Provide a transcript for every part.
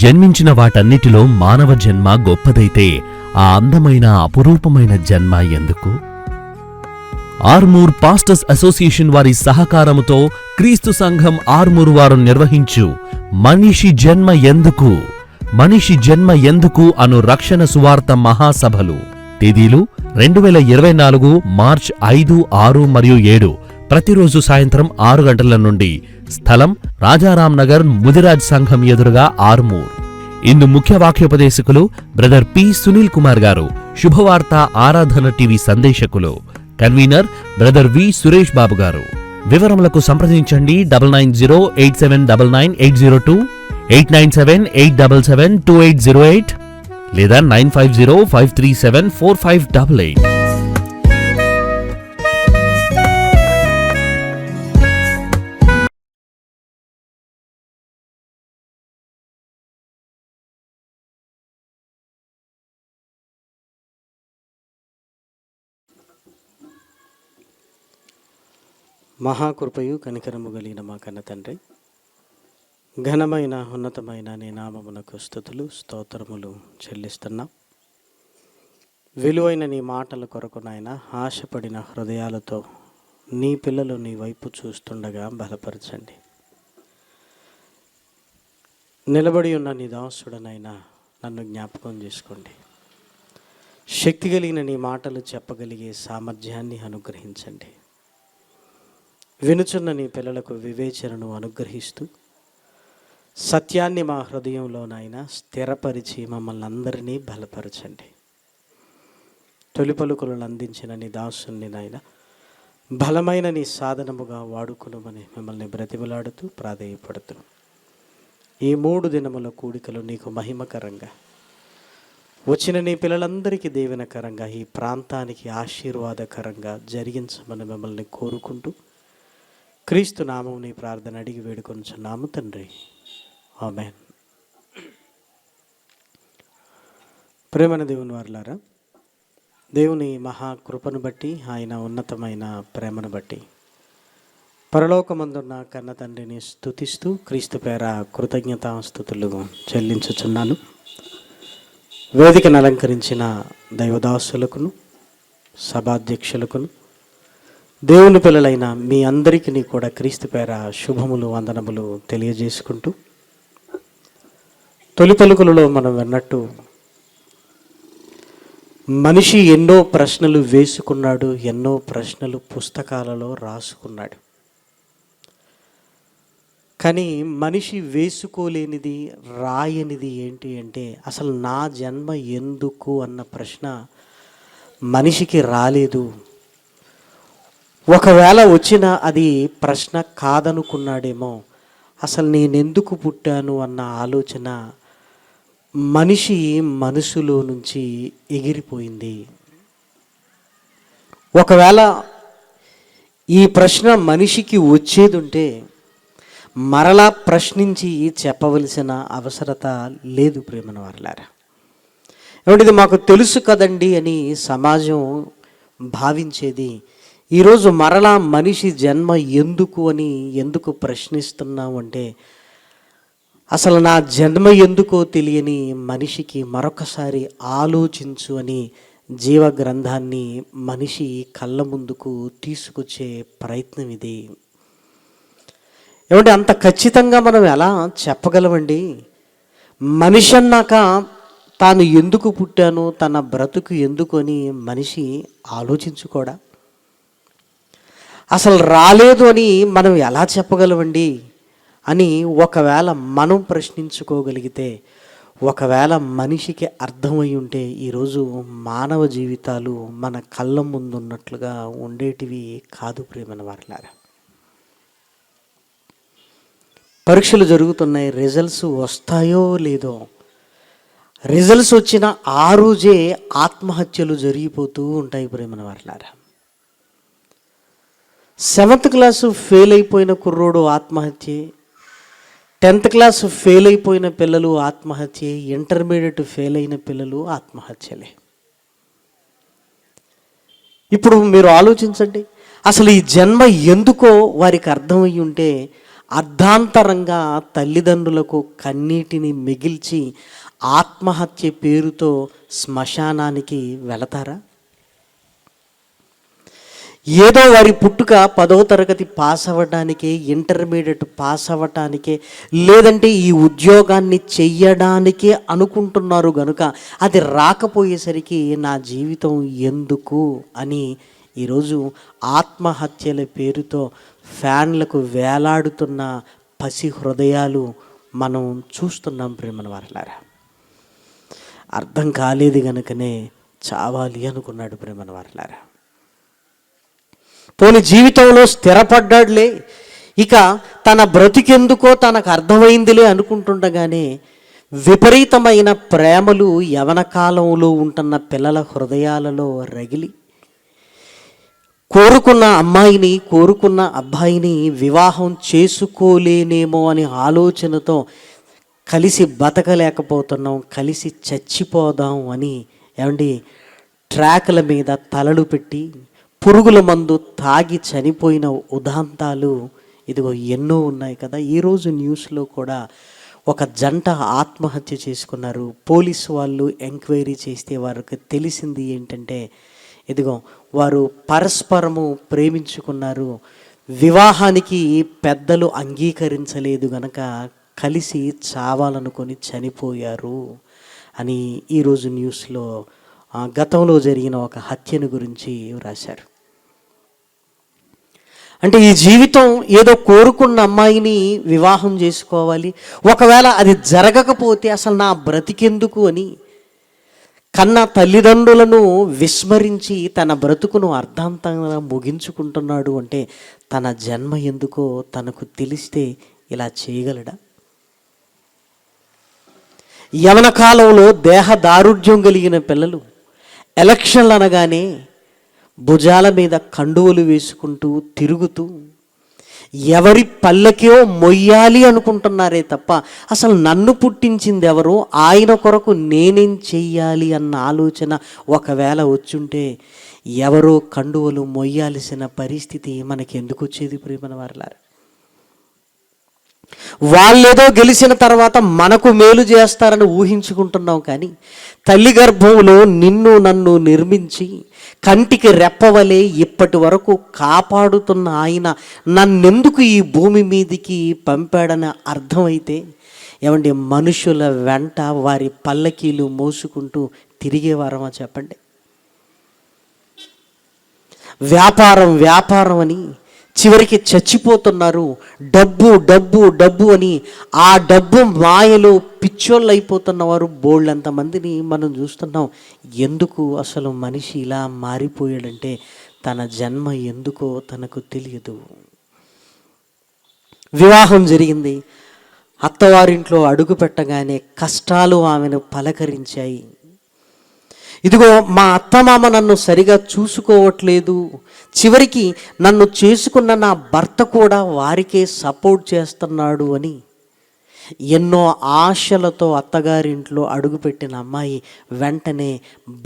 జన్మించిన వాటన్నిటిలో మానవ జన్మ గొప్పదైతే ఆ అందమైన అపురూపమైన జన్మ ఎందుకు? ఆర్మూర్ పాస్టర్స్ అసోసియేషన్ వారి సహకారముతో క్రీస్తు సంఘం ఆర్మూరు వారు నిర్వహించు మనిషి జన్మ ఎందుకు, మనిషి జన్మ ఎందుకు అను రక్షణ సువార్త మహాసభలు. తేదీలు 2024 మార్చ్ 5, 6 మరియు 7 ప్రతిరోజు సాయంత్రం 6 గంటల నుండి. స్థలం రాజారాం నగర్, ముదిరాజ్ సంఘం ఎదురుగా, ఆర్మూర్. ఇందు ముఖ్య వాక్యోపదేశకులు బ్రదర్ పి. సునీల్ కుమార్ గారు, శుభవార్త ఆరాధన టీవీ సందేశకులు. కన్వీనర్ బ్రదర్ వి. సురేష్ బాబు గారు. వివరములకు సంప్రదించండి 9908799802, 8978772808 లేదా 9505374588. మహాకృపయు కనికరము కలిగిన మా కన్న తండ్రి, ఘనమైన ఉన్నతమైన నీ నామమునకు స్తుతులు స్తోత్రములు చెల్లిస్తున్నాం. విలువైన నీ మాటల కొరకు నాయన ఆశపడిన హృదయాలతో నీ పిల్లలు నీ వైపు చూస్తుండగా బలపరచండి. నిలబడి ఉన్న నీ దాసుడనైనా నన్ను జ్ఞాపకం చేసుకోండి. శక్తి కలిగిన నీ మాటలు చెప్పగలిగే సామర్థ్యాన్ని అనుగ్రహించండి. వినుచున్న నీ పిల్లలకు వివేచనను అనుగ్రహిస్తూ సత్యాన్ని మా హృదయంలోనైనా స్థిరపరిచి మమ్మల్ని అందరినీ బలపరచండి. తొలి పలుకులను అందించిన నీ దాసుని నాయన బలమైన నీ సాధనముగా వాడుకునమని మిమ్మల్ని బ్రతిమలాడుతూ ప్రాధేయపడుతూ ఈ 3 దినముల కూడికలు నీకు మహిమకరంగా, వచ్చిన నీ పిల్లలందరికీ దీవెనకరంగా, ఈ ప్రాంతానికి ఆశీర్వాదకరంగా జరిగించమని మిమ్మల్ని కోరుకుంటూ క్రీస్తు నామం నీ ప్రార్థన అడిగి వేడుకొనుచున్నాము తండ్రి, ఆమేన్. ప్రేమన దేవుని వారలారా, దేవుని మహాకృపను బట్టి, ఆయన ఉన్నతమైన ప్రేమను బట్టి పరలోకమందున్న కన్న తండ్రిని స్తుతిస్తూ క్రీస్తు పేర కృతజ్ఞతాస్తుతులు చెల్లించుచున్నాను. వేదికను అలంకరించిన దైవదాసులకును సభాధ్యక్షులకును దేవుని పిల్లలైన మీ అందరికీ కూడా క్రీస్తు పేర శుభములు వందనములు తెలియజేసుకుంటూ, తొలి పలుకులలో మనం విన్నట్టు మనిషి ఎన్నో ప్రశ్నలు వేసుకున్నాడు, ఎన్నో ప్రశ్నలు పుస్తకాలలో రాసుకున్నాడు. కానీ మనిషి వేసుకోలేనిది, రాయనిది ఏంటి అంటే అసలు నా జన్మ ఎందుకు అన్న ప్రశ్న మనిషికి రాలేదు. ఒకవేళ వచ్చిన అది ప్రశ్న కాదనుకున్నాడేమో. అసలు నేనెందుకు పుట్టాను అన్న ఆలోచన మనిషి మనసులో నుంచి ఎగిరిపోయింది. ఒకవేళ ఈ ప్రశ్న మనిషికి వచ్చేదుంటే మరలా ప్రశ్నించి చెప్పవలసిన అవసరత లేదు. ప్రేమన వారలారా, ఏమంటే ఇది మాకు తెలుసు కదండి అని సమాజం భావించేది ఈరోజు మరలా మనిషి జన్మ ఎందుకు అని ఎందుకు ప్రశ్నిస్తున్నాం అంటే, అసలు నా జన్మ ఎందుకో తెలియని మనిషికి మరొకసారి ఆలోచించు అని జీవ గ్రంథాన్ని మనిషి కళ్ళ ముందుకు తీసుకొచ్చే ప్రయత్నం ఇది. ఏమంటే అంత ఖచ్చితంగా మనం ఎలా చెప్పగలమండి? మనిషి అన్నాక తాను ఎందుకు పుట్టాను, తన బ్రతుకు ఎందుకు అని మనిషి ఆలోచించుకోడా? అసలు రాలేదు అని మనం ఎలా చెప్పగలమండి అని ఒకవేళ మనం ప్రశ్నించుకోగలిగితే, ఒకవేళ మనిషికి అర్థమై ఉంటే ఈరోజు మానవ జీవితాలు మన కళ్ళ ముందున్నట్లుగా ఉండేటివి కాదు. ప్రేమన వారలారా, పరీక్షలు జరుగుతున్నాయి, రిజల్ట్స్ వస్తాయో లేదో, రిజల్ట్స్ వచ్చిన ఆ రోజే ఆత్మహత్యలు జరిగిపోతూ ఉంటాయి. ప్రేమన వారలారా, 7th క్లాసు ఫెయిల్ అయిపోయిన కుర్రోడు ఆత్మహత్యే, 10th క్లాస్ ఫెయిల్ అయిపోయిన పిల్లలు ఆత్మహత్యే, ఇంటర్మీడియట్ ఫెయిల్ అయిన పిల్లలు ఆత్మహత్యలే. ఇప్పుడు మీరు ఆలోచించండి, అసలు ఈ జన్మ ఎందుకో వారికి అర్థమై ఉంటే అర్ధాంతరంగా తల్లిదండ్రులకు కన్నీటిని మిగిల్చి ఆత్మహత్య పేరుతో శ్మశానానికి వెళతారా? ఏదో వారి పుట్టుక 10వ తరగతి పాస్ అవ్వడానికే, ఇంటర్మీడియట్ పాస్ అవ్వటానికే, లేదంటే ఈ ఉద్యోగాన్ని చెయ్యడానికే అనుకుంటున్నారు గనుక అది రాకపోయేసరికి నా జీవితం ఎందుకు అని ఈరోజు ఆత్మహత్యల పేరుతో ఫ్యాన్లకు వేలాడుతున్న పసి హృదయాలు మనం చూస్తున్నాం ప్రేమన వారలారా. అర్థం కాలేదు గనుకనే చావాలి అనుకున్నాడు ప్రేమన వారలారా. పోని జీవితంలో స్థిరపడ్డాడులే, ఇక తన బ్రతికెందుకో తనకు అర్థమైందిలే అనుకుంటుండగానే విపరీతమైన ప్రేమలు యవన కాలంలో ఉంటున్న పిల్లల హృదయాలలో రగిలి కోరుకున్న అమ్మాయిని, కోరుకున్న అబ్బాయిని వివాహం చేసుకోలేనేమో అనే ఆలోచనతో కలిసి బతకలేకపోతున్నాం, కలిసి చచ్చిపోదాం అని ఏమండి ట్రాక్ల మీద తలలు పెట్టి పురుగుల మందు తాగి చనిపోయిన ఉదాంతాలు ఇదిగో ఎన్నో ఉన్నాయి కదా. ఈరోజు న్యూస్లో కూడా ఒక జంట ఆత్మహత్య చేసుకున్నారు. పోలీసు వాళ్ళు ఎంక్వైరీ చేస్తే వారికి తెలిసింది ఏంటంటే ఇదిగో వారు పరస్పరము ప్రేమించుకున్నారు, వివాహానికి పెద్దలు అంగీకరించలేదు గనక కలిసి చావాలనుకొని చనిపోయారు అని ఈరోజు న్యూస్లో గతంలో జరిగిన ఒక హత్యను గురించి రాశారు. అంటే ఈ జీవితం ఏదో కోరుకున్న అమ్మాయిని వివాహం చేసుకోవాలి, ఒకవేళ అది జరగకపోతే అసలు నా బ్రతికెందుకు అని కన్నా తల్లిదండ్రులను విస్మరించి తన బ్రతుకును అర్ధాంతంగా ముగించుకుంటున్నాడు అంటే తన జన్మ ఎందుకో తనకు తెలిస్తే ఇలా చేయగలడా? యవన కాలంలో దేహ దారుఢ్యం కలిగిన పిల్లలు ఎలక్షన్లు అనగానే భుజాల మీద కండువలు వేసుకుంటూ తిరుగుతూ ఎవరి పల్లెకో మొయ్యాలి అనుకుంటున్నారే తప్ప అసలు నన్ను పుట్టించింది ఎవరు, ఆయన కొరకు నేనేం చెయ్యాలి అన్న ఆలోచన ఒకవేళ వచ్చుంటే ఎవరో కండువలు మొయ్యాల్సిన పరిస్థితి మనకి ఎందుకు వచ్చేది ప్రియమైన వారలారా? వాళ్ళేదో గెలిచిన తర్వాత మనకు మేలు చేస్తారని ఊహించుకుంటున్నాం, కానీ తల్లి గర్భంలో నిన్ను నన్ను నిర్మించి కంటికి రెప్పవలే ఇప్పటి వరకు కాపాడుతున్న ఆయన నన్నెందుకు ఈ భూమి మీదికి పంపాడని అర్థమైతే ఏమండి మనుషుల వెంట వారి పల్లకీలు మోసుకుంటూ తిరిగేవారమా చెప్పండి? వ్యాపారం వ్యాపారం అని చివరికి చచ్చిపోతున్నారు. డబ్బు డబ్బు డబ్బు అని ఆ డబ్బు మాయలో పిచ్చోళ్ళు అయిపోతున్న వారు బోళ్ళంతమందిని మనం చూస్తున్నాం. ఎందుకు అసలు మనిషి ఇలా మారిపోయాడంటే తన జన్మ ఎందుకో తనకు తెలియదు. వివాహం జరిగింది, అత్తవారింట్లో అడుగు పెట్టగానే కష్టాలు ఆమెను పలకరించాయి. ఇదిగో మా అత్తమామ నన్ను సరిగా చూసుకోవట్లేదు, చివరికి నన్ను చేసుకున్న నా భర్త కూడా వారికే సపోర్ట్ చేస్తున్నాడు అని ఎన్నో ఆశలతో అత్తగారింట్లో అడుగుపెట్టిన అమ్మాయి వెంటనే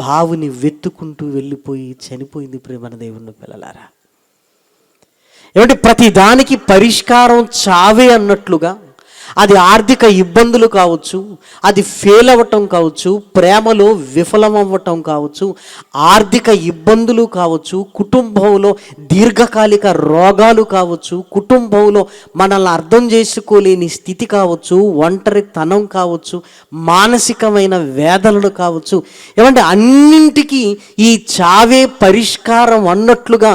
బావుని వెతుకుంటూ వెళ్ళిపోయి చనిపోయింది. ప్రేమన దేవుని పిల్లలారా, ఏమంటే ప్రతి దానికి పరిష్కారం చావే అన్నట్లుగా అది ఆర్థిక ఇబ్బందులు కావచ్చు, అది ఫెయిల్ అవ్వటం కావచ్చు, ప్రేమలో విఫలమవ్వటం కావచ్చు, ఆర్థిక ఇబ్బందులు కావచ్చు, కుటుంబంలో దీర్ఘకాలిక రోగాలు కావచ్చు, కుటుంబంలో మనల్ని అర్థం చేసుకోలేని స్థితి కావచ్చు, ఒంటరితనం కావచ్చు, మానసికమైన వేదనలు కావచ్చు, ఏమంటే అన్నింటికీ ఈ చావే పరిష్కారం అన్నట్లుగా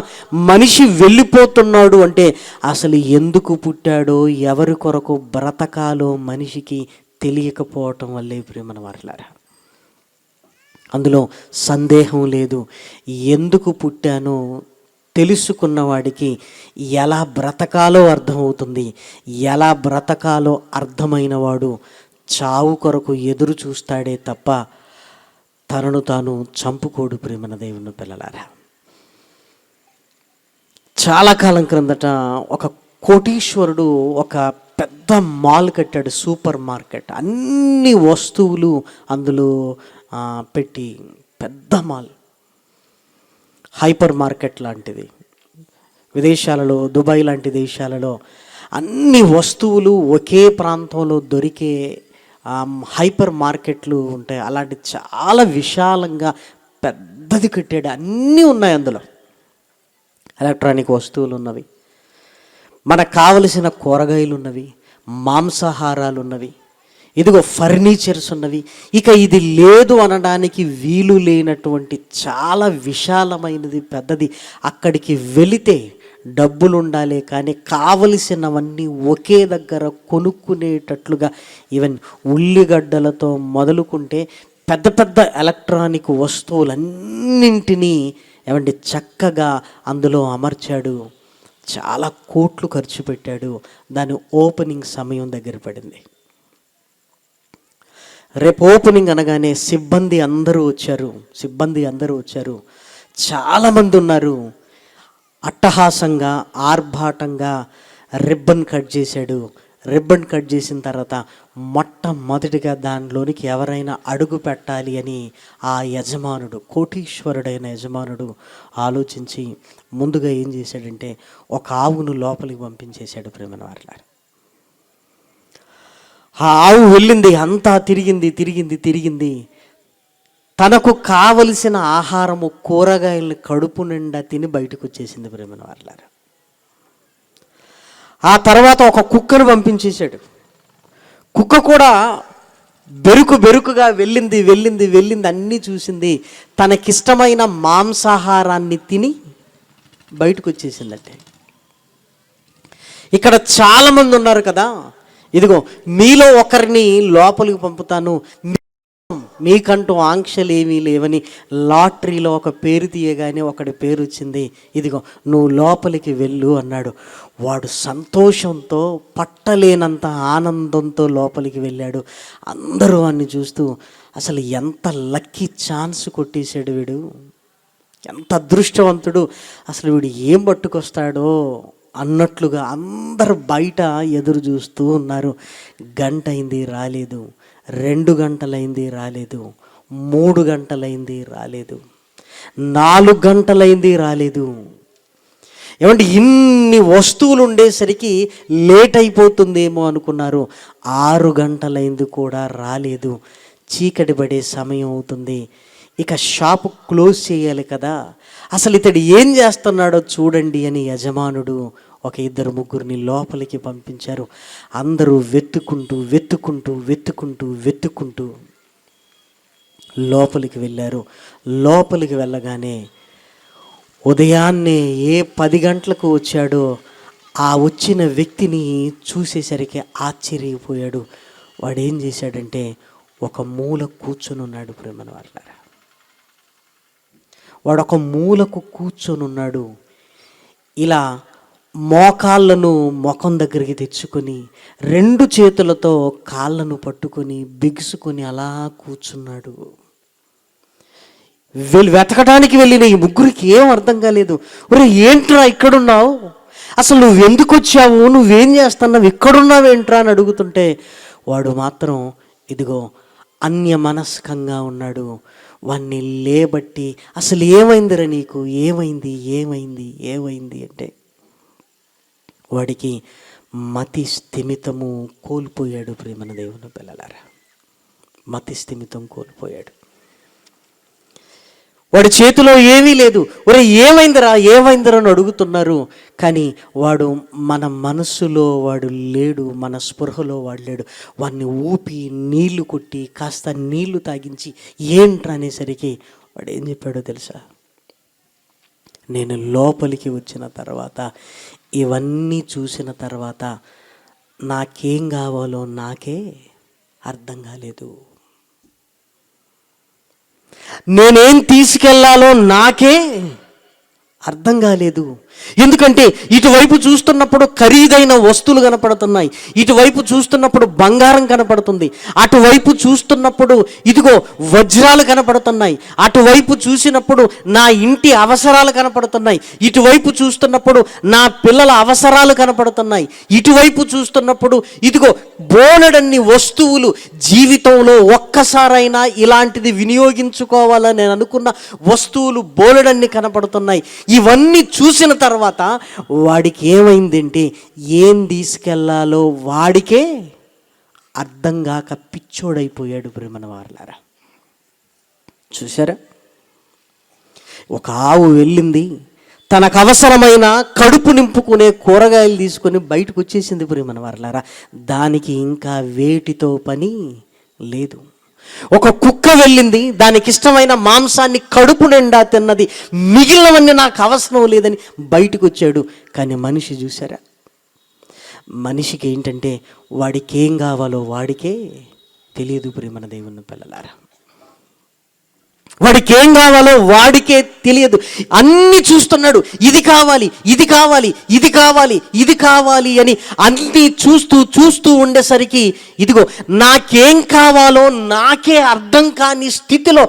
మనిషి వెళ్ళిపోతున్నాడు అంటే అసలు ఎందుకు పుట్టాడో ఎవరి కొరకు బ్రతకాలో మనిషికి తెలియకపోవటం వల్లే ప్రియమైన వారలారా. అందులో సందేహం లేదు. ఎందుకు పుట్టానో తెలుసుకున్న వాడికి ఎలా బ్రతకాలో అర్థమవుతుంది. ఎలా బ్రతకాలో అర్థమైన వాడు చావు కొరకు ఎదురు చూస్తాడే తప్ప తనను తాను చంపుకోడు. ప్రియమైన దేవుని పిల్లలారా, చాలా కాలం క్రిందట ఒక కోటీశ్వరుడు ఒక పెద్ద మాల్ కట్టాడు, సూపర్ మార్కెట్, అన్ని వస్తువులు అందులో పెట్టి పెద్ద మాల్, హైపర్ మార్కెట్ లాంటిది. విదేశాలలో దుబాయ్ లాంటి దేశాలలో అన్ని వస్తువులు ఒకే ప్రాంతంలో దొరికే హైపర్ మార్కెట్లు ఉంటాయి. అలాంటి చాలా విశాలంగా పెద్దది కట్టాడు. అన్నీ ఉన్నాయి అందులో. ఎలక్ట్రానిక్ వస్తువులు ఉన్నవి, మనకు కావలసిన కూరగాయలు ఉన్నవి, మాంసాహారాలు ఉన్నవి, ఇదిగో ఫర్నిచర్స్ ఉన్నవి. ఇక ఇది లేదు అనడానికి వీలు లేనటువంటి చాలా విశాలమైనది, పెద్దది. అక్కడికి వెళితే డబ్బులు ఉండాలి, కానీ కావలసినవన్నీ ఒకే దగ్గర కొనుక్కునేటట్లుగా, ఈవెన్ ఉల్లిగడ్డలతో మొదలుకుంటే పెద్ద పెద్ద ఎలక్ట్రానిక్ వస్తువులన్నింటినీ ఏమంటే చక్కగా అందులో అమర్చాడు. చాలా కోట్లు ఖర్చు పెట్టాడు. దాని ఓపెనింగ్ సమయం దగ్గర పడింది. రేపు ఓపెనింగ్ అనగానే సిబ్బంది అందరూ వచ్చారు. చాలామంది ఉన్నారు. అట్టహాసంగా, ఆర్భాటంగా రిబ్బన్ కట్ చేశాడు. రిబ్బన్ కట్ చేసిన తర్వాత మొట్టమొదటిగా దానిలోనికి ఎవరైనా అడుగు పెట్టాలి అని ఆ యజమానుడు, కోటీశ్వరుడైన యజమానుడు ఆలోచించి ముందుగా ఏం చేశాడంటే ఒక ఆవును లోపలికి పంపించేశాడు. ప్రేమన వారలారా, ఆ ఆవు వెళ్ళింది, అంతా తిరిగింది. తనకు కావలసిన ఆహారము, కూరగాయలను కడుపు నిండా తిని బయటకు వచ్చేసింది. ప్రేమన వారలారా, ఆ తర్వాత ఒక కుక్కను పంపించేశాడు. కుక్క కూడా బెరుకుగా వెళ్ళింది, అన్నీ చూసింది. తనకిష్టమైన మాంసాహారాన్ని తిని బయటకు వచ్చేసిందంటే. ఇక్కడ చాలామంది ఉన్నారు కదా, ఇదిగో మీలో ఒకరిని లోపలికి పంపుతాను, మీకంటూ ఆంక్షలు ఏమీ లేవని లాటరీలో ఒక పేరు తీయగానే ఒకటి పేరు వచ్చింది, ఇదిగో నువ్వు లోపలికి వెళ్ళు అన్నాడు. వాడు సంతోషంతో, పట్టలేనంత ఆనందంతో లోపలికి వెళ్ళాడు. అందరూ వాడిని చూస్తూ అసలు ఎంత లక్కీ ఛాన్స్ కొట్టేశాడు వీడు, ఎంత అదృష్టవంతుడు, అసలు వీడు ఏం పట్టుకొస్తాడో అన్నట్లుగా అందరు బయట ఎదురు చూస్తూ ఉన్నారు. గంట అయింది రాలేదు, 2 గంటలైంది రాలేదు, 3 గంటలైంది రాలేదు, 4 గంటలైంది రాలేదు. ఏమంటే ఇన్ని వస్తువులు ఉండేసరికి లేట్ అయిపోతుందేమో అనుకున్నారు. 6 గంటలైంది కూడా రాలేదు. చీకటి పడే సమయం అవుతుంది. ఇక షాపు క్లోజ్ చేయాలి కదా, అసలు ఇతడు ఏం చేస్తున్నాడో చూడండి అని యజమానుడు ఒక 2-3 లోపలికి పంపించారు. అందరూ వెతుక్కుంటూ లోపలికి వెళ్ళారు. లోపలికి వెళ్ళగానే ఉదయాన్నే 10 గంటలకు వచ్చాడో ఆ వచ్చిన వ్యక్తిని చూసేసరికి ఆశ్చర్యపోయాడు. వాడు ఏం చేశాడంటే ఒక మూల కూర్చొని ఉన్నాడు. ప్రేమన వారలారా, వాడు ఒక మూలకు కూర్చొని ఉన్నాడు. ఇలా మోకాళ్ళను ముఖం దగ్గరికి తెచ్చుకొని 2 చేతులతో కాళ్ళను పట్టుకొని బిగుసుకొని అలా కూర్చున్నాడు. వెతకడానికి వెళ్ళిన ఈ ముగ్గురికి ఏం అర్థం కాలేదు. ఒరే ఏంట్రా ఇక్కడున్నావు, అసలు నువ్వు ఎందుకు వచ్చావు, నువ్వేం చేస్తున్నావు, ఇక్కడున్నావేంట్రా అని అడుగుతుంటే వాడు మాత్రం ఇదిగో అన్యమనస్కంగా ఉన్నాడు. వాణ్ణి లేబట్టి అసలు ఏమైందిరా నీకు, ఏమైంది అంటే వాడికి మతి స్థిమితము కోల్పోయాడు. ప్రేమన దేవుని పిల్లలారా, మతి స్థిమితం కోల్పోయాడు. వాడి చేతిలో ఏమీ లేదు. ఒరే ఏమైందిరా అని అడుగుతున్నారు. కానీ వాడు మన మనస్సులో వాడు లేడు, మన స్పృహలో వాడు లేడు. వాడిని ఊపి నీళ్లు కొట్టి కాస్త నీళ్లు తాగించి ఏంట్రా అనేసరికి వాడు ఏం చెప్పాడో తెలుసా, నేను లోపలికి వచ్చిన తర్వాత, ఇవన్నీ చూసిన తర్వాత నాకేం కావాలో నాకే అర్థం కాలేదు, నేనేం తీసుకెళ్లాలో నాకే అర్థం కాలేదు. ఎందుకంటే ఇటువైపు చూస్తున్నప్పుడు ఖరీదైన వస్తువులు కనపడుతున్నాయి, ఇటువైపు చూస్తున్నప్పుడు బంగారం కనపడుతుంది, అటువైపు చూస్తున్నప్పుడు ఇదిగో వజ్రాలు కనపడుతున్నాయి, అటువైపు చూసినప్పుడు నా ఇంటి అవసరాలు కనపడుతున్నాయి, ఇటువైపు చూస్తున్నప్పుడు నా పిల్లల అవసరాలు కనపడుతున్నాయి, ఇటువైపు చూస్తున్నప్పుడు ఇదిగో బోలెడన్ని వస్తువులు. జీవితంలో ఒక్కసారైనా ఇలాంటిది వినియోగించుకోవాలని నేను అనుకున్న వస్తువులు బోలెడన్ని కనపడుతున్నాయి. ఇవన్నీ చూసిన తర్వాత వాడికి ఏమైందంటే ఏం తీసుకెళ్లాలో వాడికే అర్థం కాక పిచ్చోడైపోయాడు ప్రేమన వారలారా. చూసారా, ఒక ఆవు వెళ్ళింది, తనకు అవసరమైన కడుపు నింపుకునే కూరగాయలు తీసుకొని బయటకు వచ్చేసింది ప్రేమన వారలారా. దానికి ఇంకా వేటితో పని లేదు. ఒక కుక్క వెళ్ళింది, దానికి ఇష్టమైన మాంసాన్ని కడుపు నిండా తిన్నది, మిగిలినవన్నీ నాకు అవసరం లేదని బయటకు వచ్చాడు. కానీ మనిషి చూసారా, మనిషికి ఏంటంటే వాడికి ఏం కావాలో వాడికే తెలియదు ప్రేమన దేవుని పిల్లలారా. వాడికి ఏం కావాలో వాడికే తెలియదు. అన్నీ చూస్తున్నాడు, ఇది కావాలి, ఇది కావాలి, ఇది కావాలి, ఇది కావాలి అని అన్నీ చూస్తూ చూస్తూ ఉండేసరికి ఇదిగో నాకేం కావాలో నాకే అర్థం కాని స్థితిలో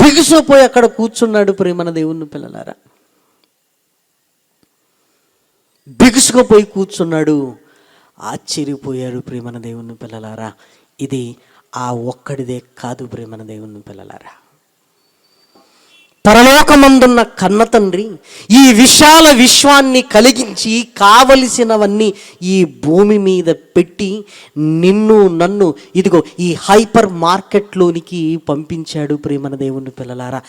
బిగుసిపోయి అక్కడ కూర్చున్నాడు ప్రేమన దేవుని పిల్లలారా. బిగుసుకుపోయి కూర్చున్నాడు. ఆశ్చర్యపోయాడు ప్రేమన దేవుని పిల్లలారా. ఇది ఆ ఒక్కడిదే కాదు ప్రేమన దేవుని పిల్లలారా. పరలోకమందున్న కన్న తండ్రి ఈ విశాల విశ్వాన్ని కలిగించి కావలసినవన్నీ ఈ భూమి మీద పెట్టి నిన్ను నన్ను ఇదిగో ఈ హైపర్ మార్కెట్లోనికి పంపించాడు ప్రేమన దేవుని పిల్లలారా.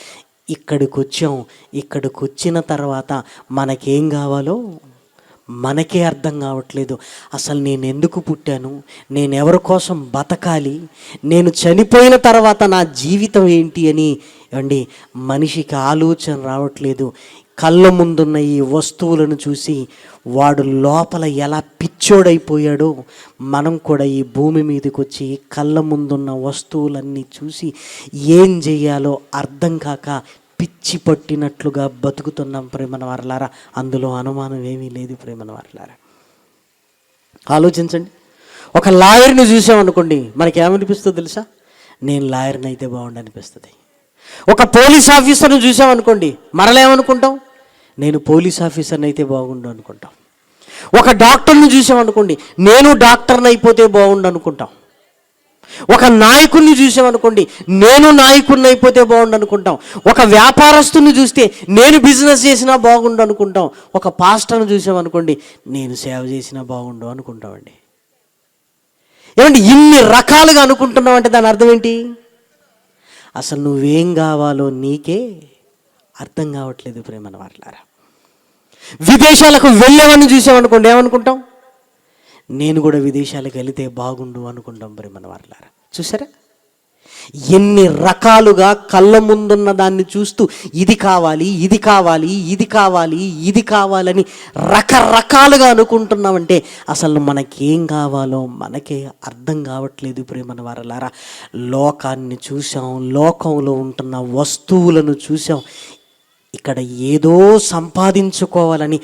ఇక్కడికి వచ్చాం. ఇక్కడికి వచ్చిన తర్వాత మనకేం కావాలో మనకే అర్థం కావట్లేదు. అసలు నేను ఎందుకు పుట్టాను, నేను ఎవరి కోసం బతకాలి, నేను చనిపోయిన తర్వాత నా జీవితం ఏంటి అని ఏమండి మనిషికి ఆలోచన రావట్లేదు. కళ్ళ ముందున్న ఈ వస్తువులను చూసి వాడు లోపల ఎలా పిచ్చోడైపోయాడో మనం కూడా ఈ భూమి మీదకి వచ్చి కళ్ళ ముందున్న వస్తువులన్నీ చూసి ఏం చెయ్యాలో అర్థం కాక పిచ్చి పట్టినట్లుగా బతుకుతున్నాం ప్రేమన వారలారా. అందులో అనుమానం ఏమీ లేదు ప్రేమన వారలారా. ఆలోచించండి, ఒక లాయర్ని చూసామనుకోండి మనకేమనిపిస్తుంది తెలుసా? నేను లాయర్ని అయితే బాగుండు అనిపిస్తుంది. ఒక పోలీస్ ఆఫీసర్ని చూసామనుకోండి మరలేమనుకుంటాం? నేను పోలీస్ ఆఫీసర్ని అయితే బాగుండు అనుకుంటాం. ఒక డాక్టర్ని చూసామనుకోండి నేను డాక్టర్ని అయిపోతే బాగుండు అనుకుంటాం. ఒక నాయకుడిని చూసామనుకోండి నేను నాయకుడిని అయిపోతే బాగుండు అనుకుంటాం. ఒక వ్యాపారస్తుని చూస్తే నేను బిజినెస్ చేసినా బాగుండు అనుకుంటాం. ఒక పాస్టర్ని చూసామనుకోండి నేను సేవ చేసినా బాగుండు అనుకుంటామండి. ఏమండి ఇన్ని రకాలుగా అనుకుంటున్నావు అంటే దాని అర్థం ఏంటి? అసలు నువ్వేం కావాలో నీకే అర్థం కావట్లేదు ప్రేమన వారలారా. విదేశాలకు వెళ్ళేవన్నీ చూసామనుకోండి ఏమనుకుంటాం? నేను కూడా విదేశాలకు వెళితే బాగుండు అనుకుంటాం ప్రేమన వారలారా. చూసారా, ఎన్ని రకాలుగా కళ్ళ ముందున్న దాన్ని చూస్తూ ఇది కావాలి, ఇది కావాలి, ఇది కావాలి, ఇది కావాలని రకరకాలుగా అనుకుంటున్నామంటే అసలు మనకేం కావాలో మనకే అర్థం కావట్లేదు ప్రేమన వారలారా. లోకాన్ని చూసాం, లోకంలో ఉంటున్న వస్తువులను చూసాం, ఇక్కడ ఏదో సంపాదించుకోవాలని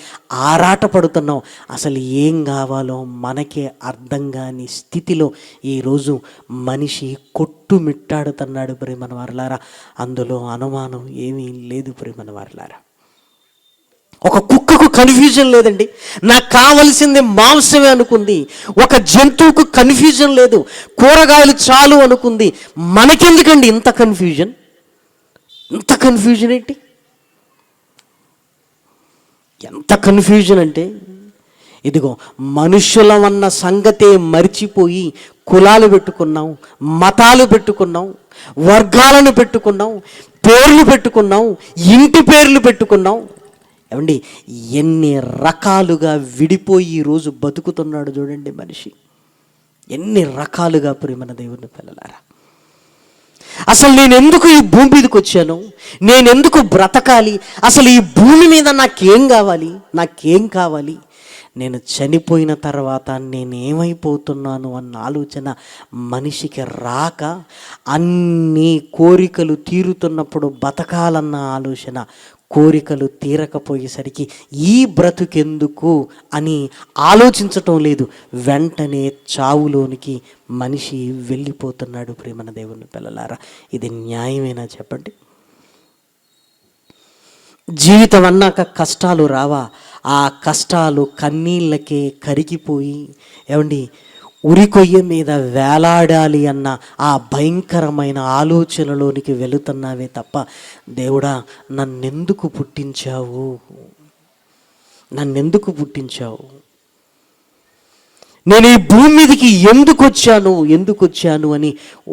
ఆరాటపడుతున్నాం. అసలు ఏం కావాలో మనకే అర్థం కాని స్థితిలో ఈరోజు మనిషి కొట్టుమిట్టాడుతున్నాడు ప్రేమన వారలారా. అందులో అనుమానం ఏమీ లేదు ప్రేమన వారలారా. ఒక కుక్కకు కన్ఫ్యూజన్ లేదండి, నాకు కావలసింది మాంసమే అనుకుంది. ఒక జంతువుకు కన్ఫ్యూజన్ లేదు, కూరగాయలు చాలు అనుకుంది. మనకెందుకండి ఇంత కన్ఫ్యూజన్? ఇంత కన్ఫ్యూజన్ ఏంటి? ఎంత కన్ఫ్యూజన్ అంటే ఇదిగో మనుషులమన్న సంగతే మర్చిపోయి కులాలు పెట్టుకున్నాం, మతాలు పెట్టుకున్నాం, వర్గాలను పెట్టుకున్నాం, పేర్లు పెట్టుకున్నాం, ఇంటి పేర్లు పెట్టుకున్నాం. ఏమండి ఎన్ని రకాలుగా విడిపోయి ఈరోజు బతుకుతున్నాడు చూడండి మనిషి. ఎన్ని రకాలుగా ప్రేమన దేవుని పిల్లలారా. అసలు నేను ఎందుకు ఈ భూమి మీదకి వచ్చాను, నేను ఎందుకు బ్రతకాలి, అసలు ఈ భూమి మీద నాకేం కావాలి, నాకేం కావాలి, నేను చనిపోయిన తర్వాత నేనేమైపోతున్నాను అన్న ఆలోచన మనిషికి రాక అన్ని కోరికలు తీరుతున్నప్పుడు బతకాలన్న ఆలోచన కోరికలు తీరకపోయేసరికి ఈ బ్రతుకెందుకు అని ఆలోచించటం లేదు, వెంటనే చావులోనికి మనిషి వెళ్ళిపోతున్నాడు ప్రేమన దేవుని పిల్లలారా. ఇది న్యాయమేనా చెప్పండి? జీవితం అన్నాక కష్టాలు రావా? ఆ కష్టాలు కన్నీళ్ళకే కరిగిపోయి ఏమండి ఉరికొయ్య మీద వేలాడాలి అన్న ఆ భయంకరమైన ఆలోచనలోనికి వెళుతున్నావే తప్ప దేవుడా నన్నెందుకు పుట్టించావు, నన్నెందుకు పుట్టించావు, నేను ఈ భూమి మీదకి ఎందుకు వచ్చాను అని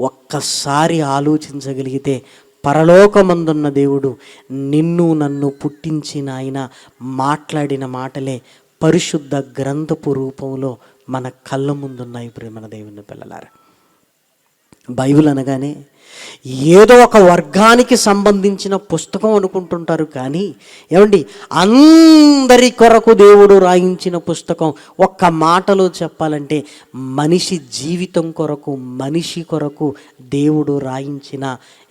ఒక్కసారి ఆలోచించగలిగితే, పరలోకమందున్న దేవుడు నిన్ను నన్ను పుట్టించిన ఆయన మాట్లాడిన మాటలే పరిశుద్ధ గ్రంథపు రూపంలో మన కళ్ళ ముందున్నాయి. ప్రేమన దేవుని పిల్లలారా, బైబిల్ అనగానే ఏదో ఒక వర్గానికి సంబంధించిన పుస్తకం అనుకుంటుంటారు, కానీ ఏమండి, అందరి కొరకు దేవుడు రాయించిన పుస్తకం. ఒక్క మాటలో చెప్పాలంటే మనిషి జీవితం కొరకు, మనిషి కొరకు దేవుడు రాయించిన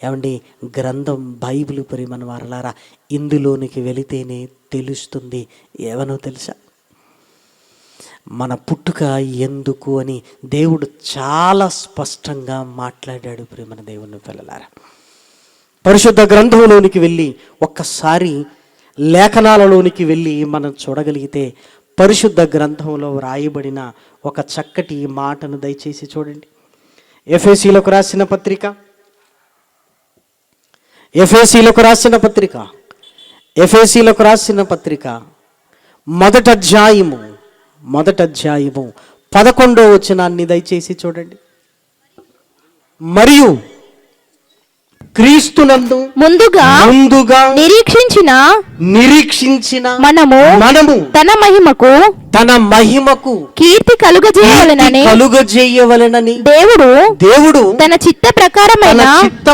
ఏమండి గ్రంథం బైబిల్. ప్రియమైన వారలారా, ఇందులోనికి వెళితేనే తెలుస్తుంది. ఏమనో తెలుసా, మన పుట్టుక ఎందుకు అని దేవుడు చాలా స్పష్టంగా మాట్లాడాడు. ప్రియమైన దేవుని పిల్లలారా, పరిశుద్ధ గ్రంథంలోనికి వెళ్ళి ఒక్కసారి లేఖనాలలోనికి వెళ్ళి మనం చూడగలిగితే, పరిశుద్ధ గ్రంథంలో వ్రాయబడిన ఒక చక్కటి మాటను దయచేసి చూడండి. ఎఫెసీలకు రాసిన పత్రిక మొదటి అధ్యాయము 11వ వచనాన్ని దయచేసి చూడండి. మరియు క్రీస్తునందు ముందుగా నిరీక్షించిన మనము తన మహిమకు కీర్తి కలుగజేయవలెనని దేవుడు తన చిత్త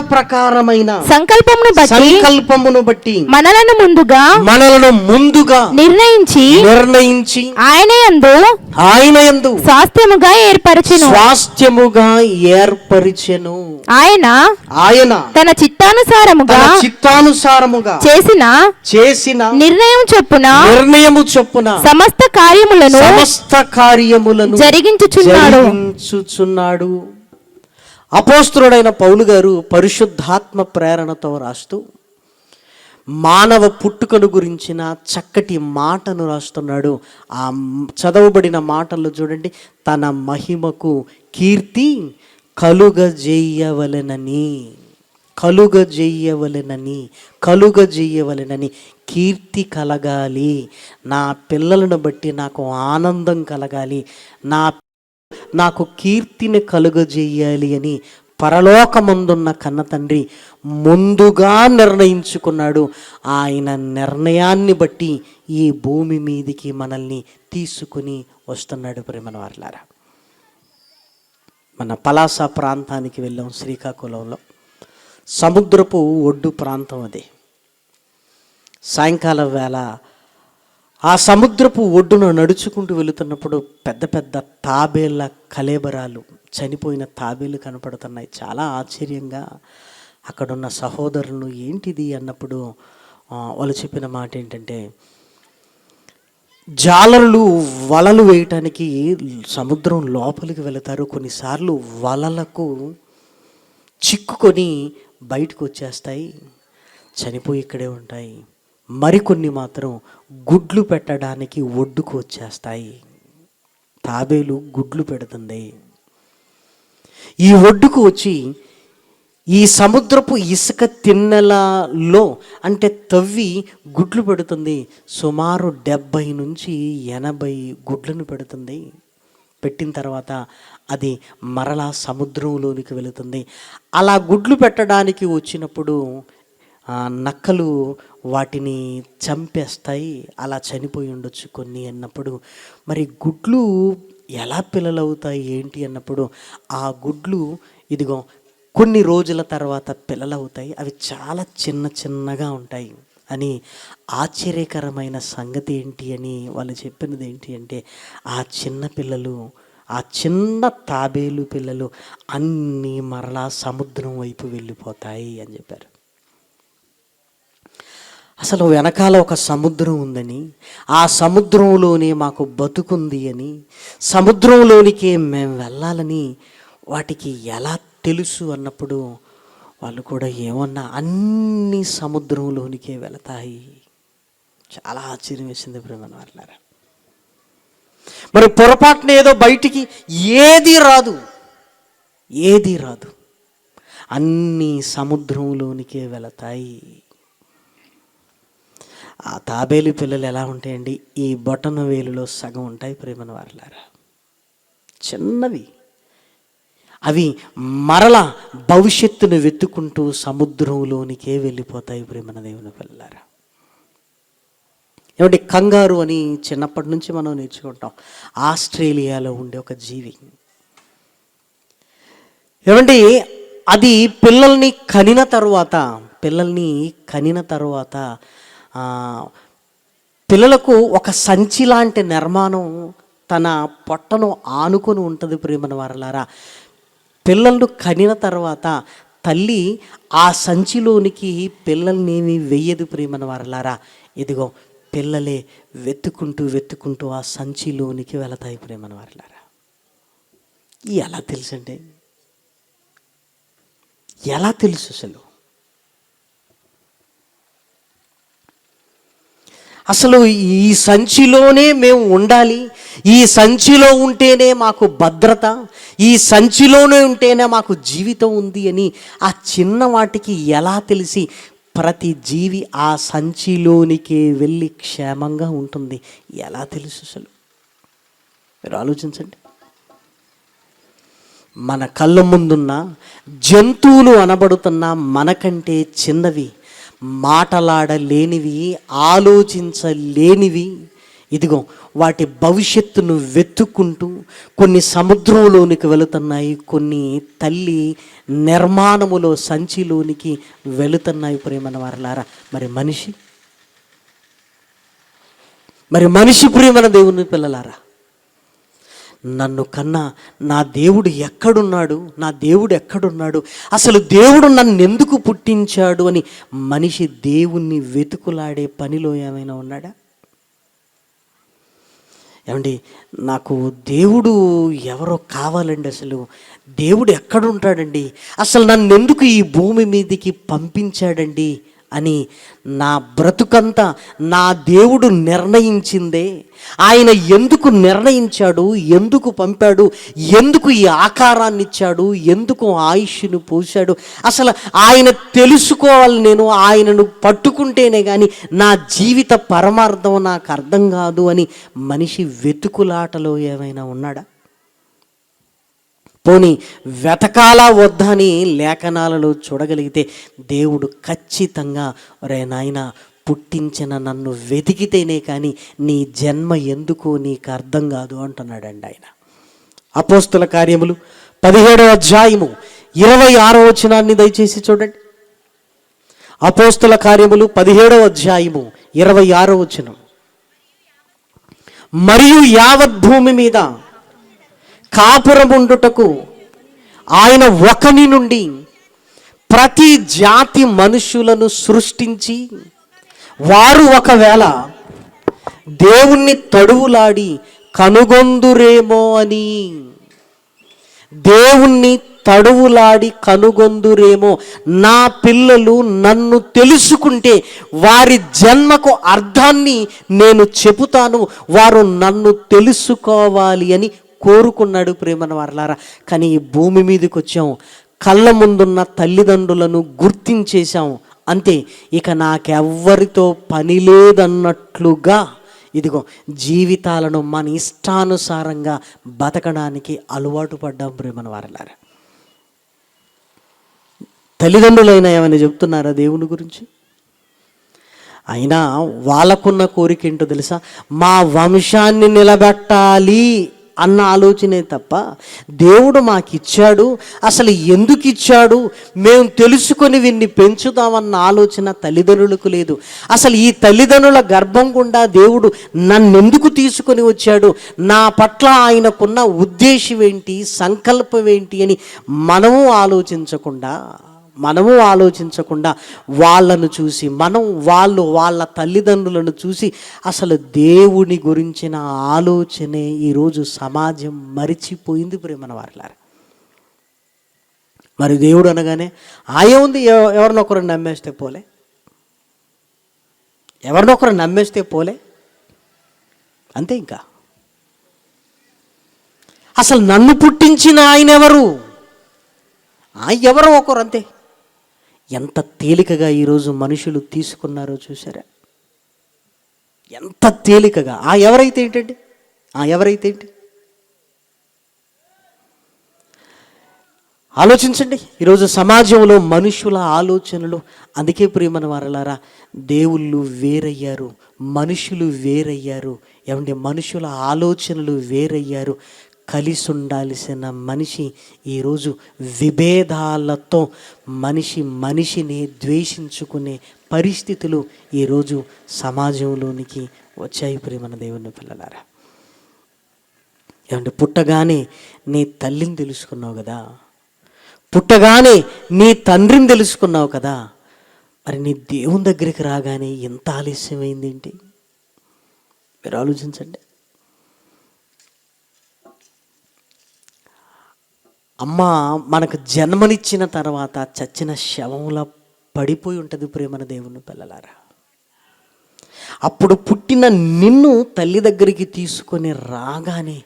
ప్రకారమైన సంకల్పమును బట్టి మనలను ముందుగా నిర్ణయించి ఆయన యందు స్వాస్థ్యముగా ఏర్పరిచెను. ఆయన తన చిత్తానుసారముగా చేసిన నిర్ణయము చొప్పున సమస్త కార్యములను జరిగించుచున్నాడు. అపోస్తలుడైన పౌలు గారు పరిశుద్ధాత్మ ప్రేరణతో రాస్తూ మానవ పుట్టుకను గురించిన చక్కటి మాటను రాస్తున్నాడు. ఆ చదవబడిన మాటల్లో చూడండి, తన మహిమకు కీర్తి కలుగజేయవలెనని కీర్తి కలగాలి. నా పిల్లలను బట్టి నాకు ఆనందం కలగాలి, నాకు కీర్తిని కలుగజేయాలి అని పరలోకమందున్న కన్న తండ్రి ముందుగా నిర్ణయించుకున్నాడు. ఆయన నిర్ణయాన్ని బట్టి ఈ భూమి మీదికి మనల్ని తీసుకుని వస్తున్నాడు. ప్రేమన వారలారా, మన పలాస ప్రాంతానికి వెళ్ళాం. శ్రీకాకుళంలో సముద్రపు ఒడ్డు ప్రాంతం అది. సాయంకాలం వేళ ఆ సముద్రపు ఒడ్డును నడుచుకుంటూ వెళుతున్నప్పుడు పెద్ద పెద్ద తాబేళ్ల కళేబరాలు, చనిపోయిన తాబేలు కనపడుతున్నాయి. చాలా ఆశ్చర్యంగా అక్కడున్న సహోదరులు ఏంటిది అన్నప్పుడు వాళ్ళు చెప్పిన మాట ఏంటంటే, జాలరులు వలలు వేయటానికి సముద్రం లోపలికి వెళతారు. కొన్నిసార్లు వలలకు చిక్కుకొని బయటకు వచ్చేస్తాయి, చనిపోయి ఇక్కడే ఉంటాయి. మరికొన్ని మాత్రం గుడ్లు పెట్టడానికి ఒడ్డుకు వచ్చేస్తాయి. తాబేలు గుడ్లు పెడుతుంది. ఈ ఒడ్డుకు వచ్చి ఈ సముద్రపు ఇసుక తిన్నెలలో అంటే తవ్వి గుడ్లు పెడుతుంది. సుమారు 70 నుంచి 80 గుడ్లను పెడుతుంది. పెట్టిన తర్వాత అది మరలా సముద్రంలోనికి వెళుతుంది. అలా గుడ్లు పెట్టడానికి వచ్చినప్పుడు నక్కలు వాటిని చంపేస్తాయి. అలా చనిపోయి ఉండొచ్చు కొన్ని అన్నప్పుడు, మరి గుడ్లు ఎలా పిల్లలవుతాయి ఏంటి అన్నప్పుడు, ఆ గుడ్లు ఇదిగో కొన్ని రోజుల తర్వాత పిల్లలవుతాయి. అవి చాలా చిన్నగా ఉంటాయి అని ఆశ్చర్యకరమైన సంగతి ఏంటి అని వాళ్ళు చెప్పినది ఏంటి అంటే, ఆ చిన్న తాబేలు పిల్లలు అన్నీ మరలా సముద్రం వైపు వెళ్ళిపోతాయి అని చెప్పారు. అసలు వెనకాల ఒక సముద్రం ఉందని, ఆ సముద్రంలోనే మాకు బతుకుంది అని, సముద్రంలోనికే మేము వెళ్ళాలని వాటికి ఎలా తెలుసు అన్నప్పుడు వాళ్ళు కూడా ఏమన్నా అన్ని సముద్రంలోనికే వెళతాయి. చాలా ఆశ్చర్యం వేసింది ప్రేమన వాళ్ళారా. మరి పొరపాటున ఏదో బయటికి ఏది రాదు, అన్ని సముద్రంలోనికే వెళతాయి. ఆ తాబేలు పిల్లలు ఎలా ఉంటాయండి? ఈ బొటన వేలులో సగం ఉంటాయి ప్రేమన వారలారా, చిన్నవి. అవి మరల భవిష్యత్తును వెతుక్కుంటూ సముద్రంలోనికే వెళ్ళిపోతాయి ప్రేమన దేవుని పిల్లలారా. ఏమంటే కంగారు అని చిన్నప్పటి నుంచి మనం నేర్చుకుంటాం. ఆస్ట్రేలియాలో ఉండే ఒక జీవి. ఏమంటే అది పిల్లల్ని కనిన తర్వాత పిల్లలకు ఒక సంచి లాంటి నిర్మాణం తన పొట్టను ఆనుకొని ఉంటుంది ప్రేమన వారలారా. పిల్లలను కనిన తర్వాత తల్లి ఆ సంచిలోనికి పిల్లల్నేమి వెయ్యదు ప్రేమన వారలారా. ఇదిగో పిల్లలే వెతుక్కుంటూ ఆ సంచిలోనికి వెళతాయి ప్రేమన వారలారా. ఎలా తెలుసండి? ఎలా తెలుసు అసలు ఈ సంచిలోనే మేము ఉండాలి, ఈ సంచిలో ఉంటేనే మాకు భద్రత, ఈ సంచిలోనే ఉంటేనే మాకు జీవితం ఉంది అని ఆ చిన్న వాటికి ఎలా తెలిసి ప్రతి జీవి ఆ సంచిలోనికే వెళ్ళి క్షేమంగా ఉంటుంది? ఎలా తెలుసు అసలు? మీరు ఆలోచించండి. మన కళ్ళ ముందున్న జంతువులు అనబడుతున్న మనకంటే చిన్నవి, మాటలాడలేనివి, ఆలోచించలేనివి, ఇదిగో వాటి భవిష్యత్తును వెతుక్కుంటూ కొన్ని సముద్రంలోనికి వెళుతున్నాయి, కొన్ని తల్లి నిర్మాణములో సంచిలోనికి వెళుతున్నాయి ప్రేమన వారలారా. మరి మనిషి ప్రేమన దేవుని పిల్లలారా, నన్ను కన్నా నా దేవుడు ఎక్కడున్నాడు, అసలు దేవుడు నన్ను ఎందుకు పుట్టించాడు అని మనిషి దేవుణ్ణి వెతుకులాడే పనిలో ఏమైనా ఉన్నాడా? ఏమండి, నాకు దేవుడు ఎవరో కావాలండి. అసలు దేవుడు ఎక్కడుంటాడండి, అసలు నన్ను ఎందుకు ఈ భూమి మీదకి పంపించాడండి అని నా బ్రతుకంతా నా దేవుడు నిర్ణయించిందే. ఆయన ఎందుకు నిర్ణయించాడు, ఎందుకు పంపాడు, ఎందుకు ఈ ఆకారాన్ని ఇచ్చాడు, ఎందుకు ఆయుష్ను పోశాడు, అసలు ఆయన తెలుసుకోవాలి. నేను ఆయనను పట్టుకుంటేనే కానీ నా జీవిత పరమార్థం నాకు అర్థం కాదు అని మనిషి వెతుకులాటలో ఏమైనా ఉన్నాడా? పోనీ వెతకాలా వద్దా అని లేఖనాలలో చూడగలిగితే దేవుడు ఖచ్చితంగా, ఒరే నాయన, పుట్టించిన నన్ను వెతికితేనే కానీ నీ జన్మ ఎందుకో నీకు అర్థం కాదు అంటున్నాడండి ఆయన. అపోస్తుల కార్యములు 17వ అధ్యాయము 26వ వచనాన్ని దయచేసి చూడండి. అపోస్తుల కార్యములు 17వ అధ్యాయము 26వ వచనం. మరియు యావత్ భూమి మీద కాపురముండుటకు ఆయన ఒకని నుండి ప్రతి జాతి మనుషులను సృష్టించి, వారు ఒకవేళ దేవుణ్ణి తడువులాడి కనుగొందురేమో అని, దేవుణ్ణి తడువులాడి కనుగొందురేమో, నా పిల్లలు నన్ను తెలుసుకుంటే వారి జన్మకు అర్థాన్ని నేను చెబుతాను, వారు నన్ను తెలుసుకోవాలి అని కోరుకున్నాడు ప్రేమన వారలారా. కానీ ఈ భూమి మీదకి వచ్చాం, కళ్ళ ముందున్న తల్లిదండ్రులను గుర్తించేశాం, అంతే, ఇక నాకెవ్వరితో పని లేదన్నట్లుగా ఇదిగో జీవితాలను మన ఇష్టానుసారంగా బతకడానికి అలవాటు పడ్డాం ప్రేమన వారలారా. తల్లిదండ్రులైనా ఏమైనా చెప్తున్నారా దేవుని గురించి? అయినా వాళ్ళకున్న కోరిక ఏంటో తెలుసా? మా వంశాన్ని నిలబెట్టాలి అన్న ఆలోచనే తప్ప దేవుడు మాకిచ్చాడు, అసలు ఎందుకు ఇచ్చాడు, మేము తెలుసుకొని వీన్ని పెంచుదామన్న ఆలోచన తల్లిదండ్రులకు లేదు. అసలు ఈ తల్లిదండ్రుల గర్భం గుండా దేవుడు నన్నెందుకు తీసుకొని వచ్చాడు, నా పట్ల ఆయనకున్న ఉద్దేశం ఏంటి, సంకల్పం ఏంటి అని మనము ఆలోచించకుండా వాళ్ళను చూసి వాళ్ళ తల్లిదండ్రులను చూసి అసలు దేవుని గురించిన ఆలోచనే ఈరోజు సమాజం మరిచిపోయింది ప్రేమన వారలారా. మరి దేవుడు అనగానే ఉంది, ఎవరినొకరు నమ్మేస్తే పోలే అంతే. ఇంకా అసలు నన్ను పుట్టించిన ఆయన ఎవరు ఒకరు అంతే. ఎంత తేలికగా ఈరోజు మనుషులు తీసుకున్నారో చూసారా? ఎంత తేలికగా. ఎవరైతే ఏంటండి, ఎవరైతే ఏంటి, ఆలోచించండి. ఈరోజు సమాజంలో మనుషుల ఆలోచనలు, అందుకే ప్రియమైన వారలారా, దేవుళ్ళు వేరయ్యారు, మనుషులు వేరయ్యారు. ఏమంటే మనుషుల ఆలోచనలు వేరయ్యారు. కలిసి ఉండాల్సిన మనిషి ఈరోజు విభేదాలతో మనిషిని ద్వేషించుకునే పరిస్థితులు ఈరోజు సమాజంలోనికి వచ్చాయి. ప్రియమైన దేవుని పిల్లలారా, ఏమంటే పుట్టగానే నీ తల్లిని తెలుసుకున్నావు కదా, పుట్టగానే నీ తండ్రిని తెలుసుకున్నావు కదా, మరి నీ దేవుని దగ్గరికి రాగానే ఎంత ఆలస్యమైంది ఏంటి? మీరు ఆలోచించండి. అమ్మ మనకు జన్మనిచ్చిన తర్వాత చచ్చిన శవంలా పడిపోయి ఉంటుంది ప్రియమైన దేవుని పిల్లలారా. అప్పుడు పుట్టిన నిన్ను తల్లి దగ్గరికి తీసుకొని రాగానే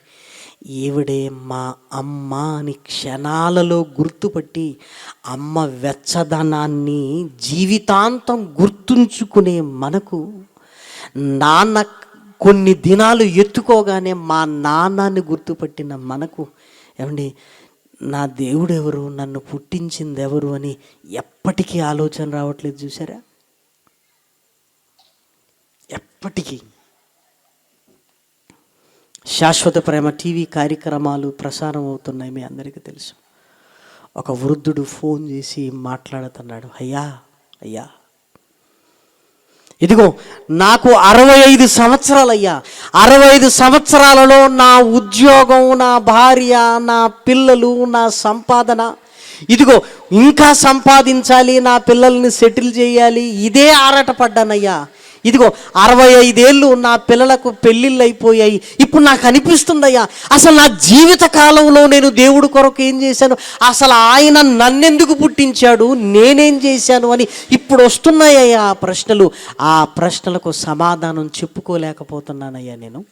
ఈవిడే మా అమ్మ అని క్షణాలలో గుర్తుపట్టి అమ్మ వెచ్చదనాన్ని జీవితాంతం గుర్తుంచుకునే మనకు, నాన్న కొన్ని దినాలు ఎత్తుకోగానే మా నాన్నని గుర్తుపట్టిన మనకు, ఏమండి నా దేవుడు ఎవరు, నన్ను పుట్టించింది ఎవరు అని ఎప్పటికీ ఆలోచన రావట్లేదు. చూసారా? ఎప్పటికీ. శాశ్వత ప్రేమ టీవీ కార్యక్రమాలు ప్రసారం అవుతున్నాయి, మీ అందరికీ తెలుసు. ఒక వృద్ధుడు ఫోన్ చేసి మాట్లాడుతున్నాడు, అయ్యా ఇదిగో నాకు 65 సంవత్సరాలయ్యా, 65 సంవత్సరాలలో నా ఉద్యోగం, నా భార్య, నా పిల్లలు, నా సంపాదన, ఇదిగో ఇంకా సంపాదించాలి, నా పిల్లల్ని సెటిల్ చేయాలి, ఇదే ఆరాటపడ్డానయ్యా. ఇదిగో 65 ఏళ్ళు నా పిల్లలకు పెళ్ళిళ్ళు అయిపోయాయి. ఇప్పుడు నాకు అనిపిస్తుందయ్యా, అసలు నా జీవిత కాలంలో నేను దేవుడి కొరకు ఏం చేశాను, అసలు ఆయన నన్నెందుకు పుట్టించాడు, నేనేం చేశాను అని ఇప్పుడు వస్తున్నాయ్యా ఆ ప్రశ్నలు. ఆ ప్రశ్నలకు సమాధానం చెప్పుకోలేకపోతున్నానయ్యా, నేను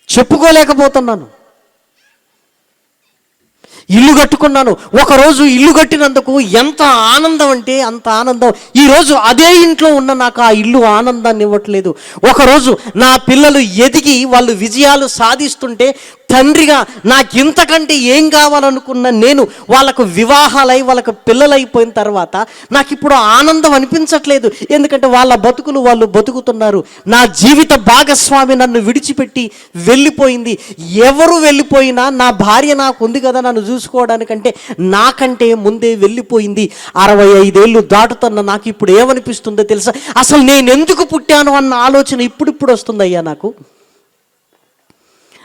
చెప్పుకోలేకపోతున్నాను. ఇల్లు కట్టుకున్నాను, ఒకరోజు ఇల్లు కట్టినందుకు ఎంత ఆనందం అంటే అంత ఆనందం. ఈరోజు అదే ఇంట్లో ఉన్న నాకు ఆ ఇల్లు ఆనందాన్ని ఇవ్వట్లేదు. ఒకరోజు నా పిల్లలు ఎదిగి వాళ్ళు విజయాలు సాధిస్తుంటే తండ్రిగా నాకు ఇంతకంటే ఏం కావాలనుకున్న నేను, వాళ్ళకు వివాహాలై వాళ్ళకు పిల్లలైపోయిన తర్వాత నాకు ఇప్పుడు ఆనందం అనిపించట్లేదు. ఎందుకంటే వాళ్ళ బతుకులు వాళ్ళు బతుకుతున్నారు. నా జీవిత భాగస్వామి నన్ను విడిచిపెట్టి వెళ్ళిపోయింది. ఎవరు వెళ్ళిపోయినా నా భార్య నాకు ఉంది కదా నన్ను చూసుకోవడానికంటే, నాకంటే ముందే వెళ్ళిపోయింది. 65 ఏళ్ళు దాటుతున్న నాకు ఇప్పుడు ఏమనిపిస్తుందో తెలుసా, అసలు నేను ఎందుకు పుట్టాను అన్న ఆలోచన ఇప్పుడిప్పుడు వస్తుందయ్యా నాకు.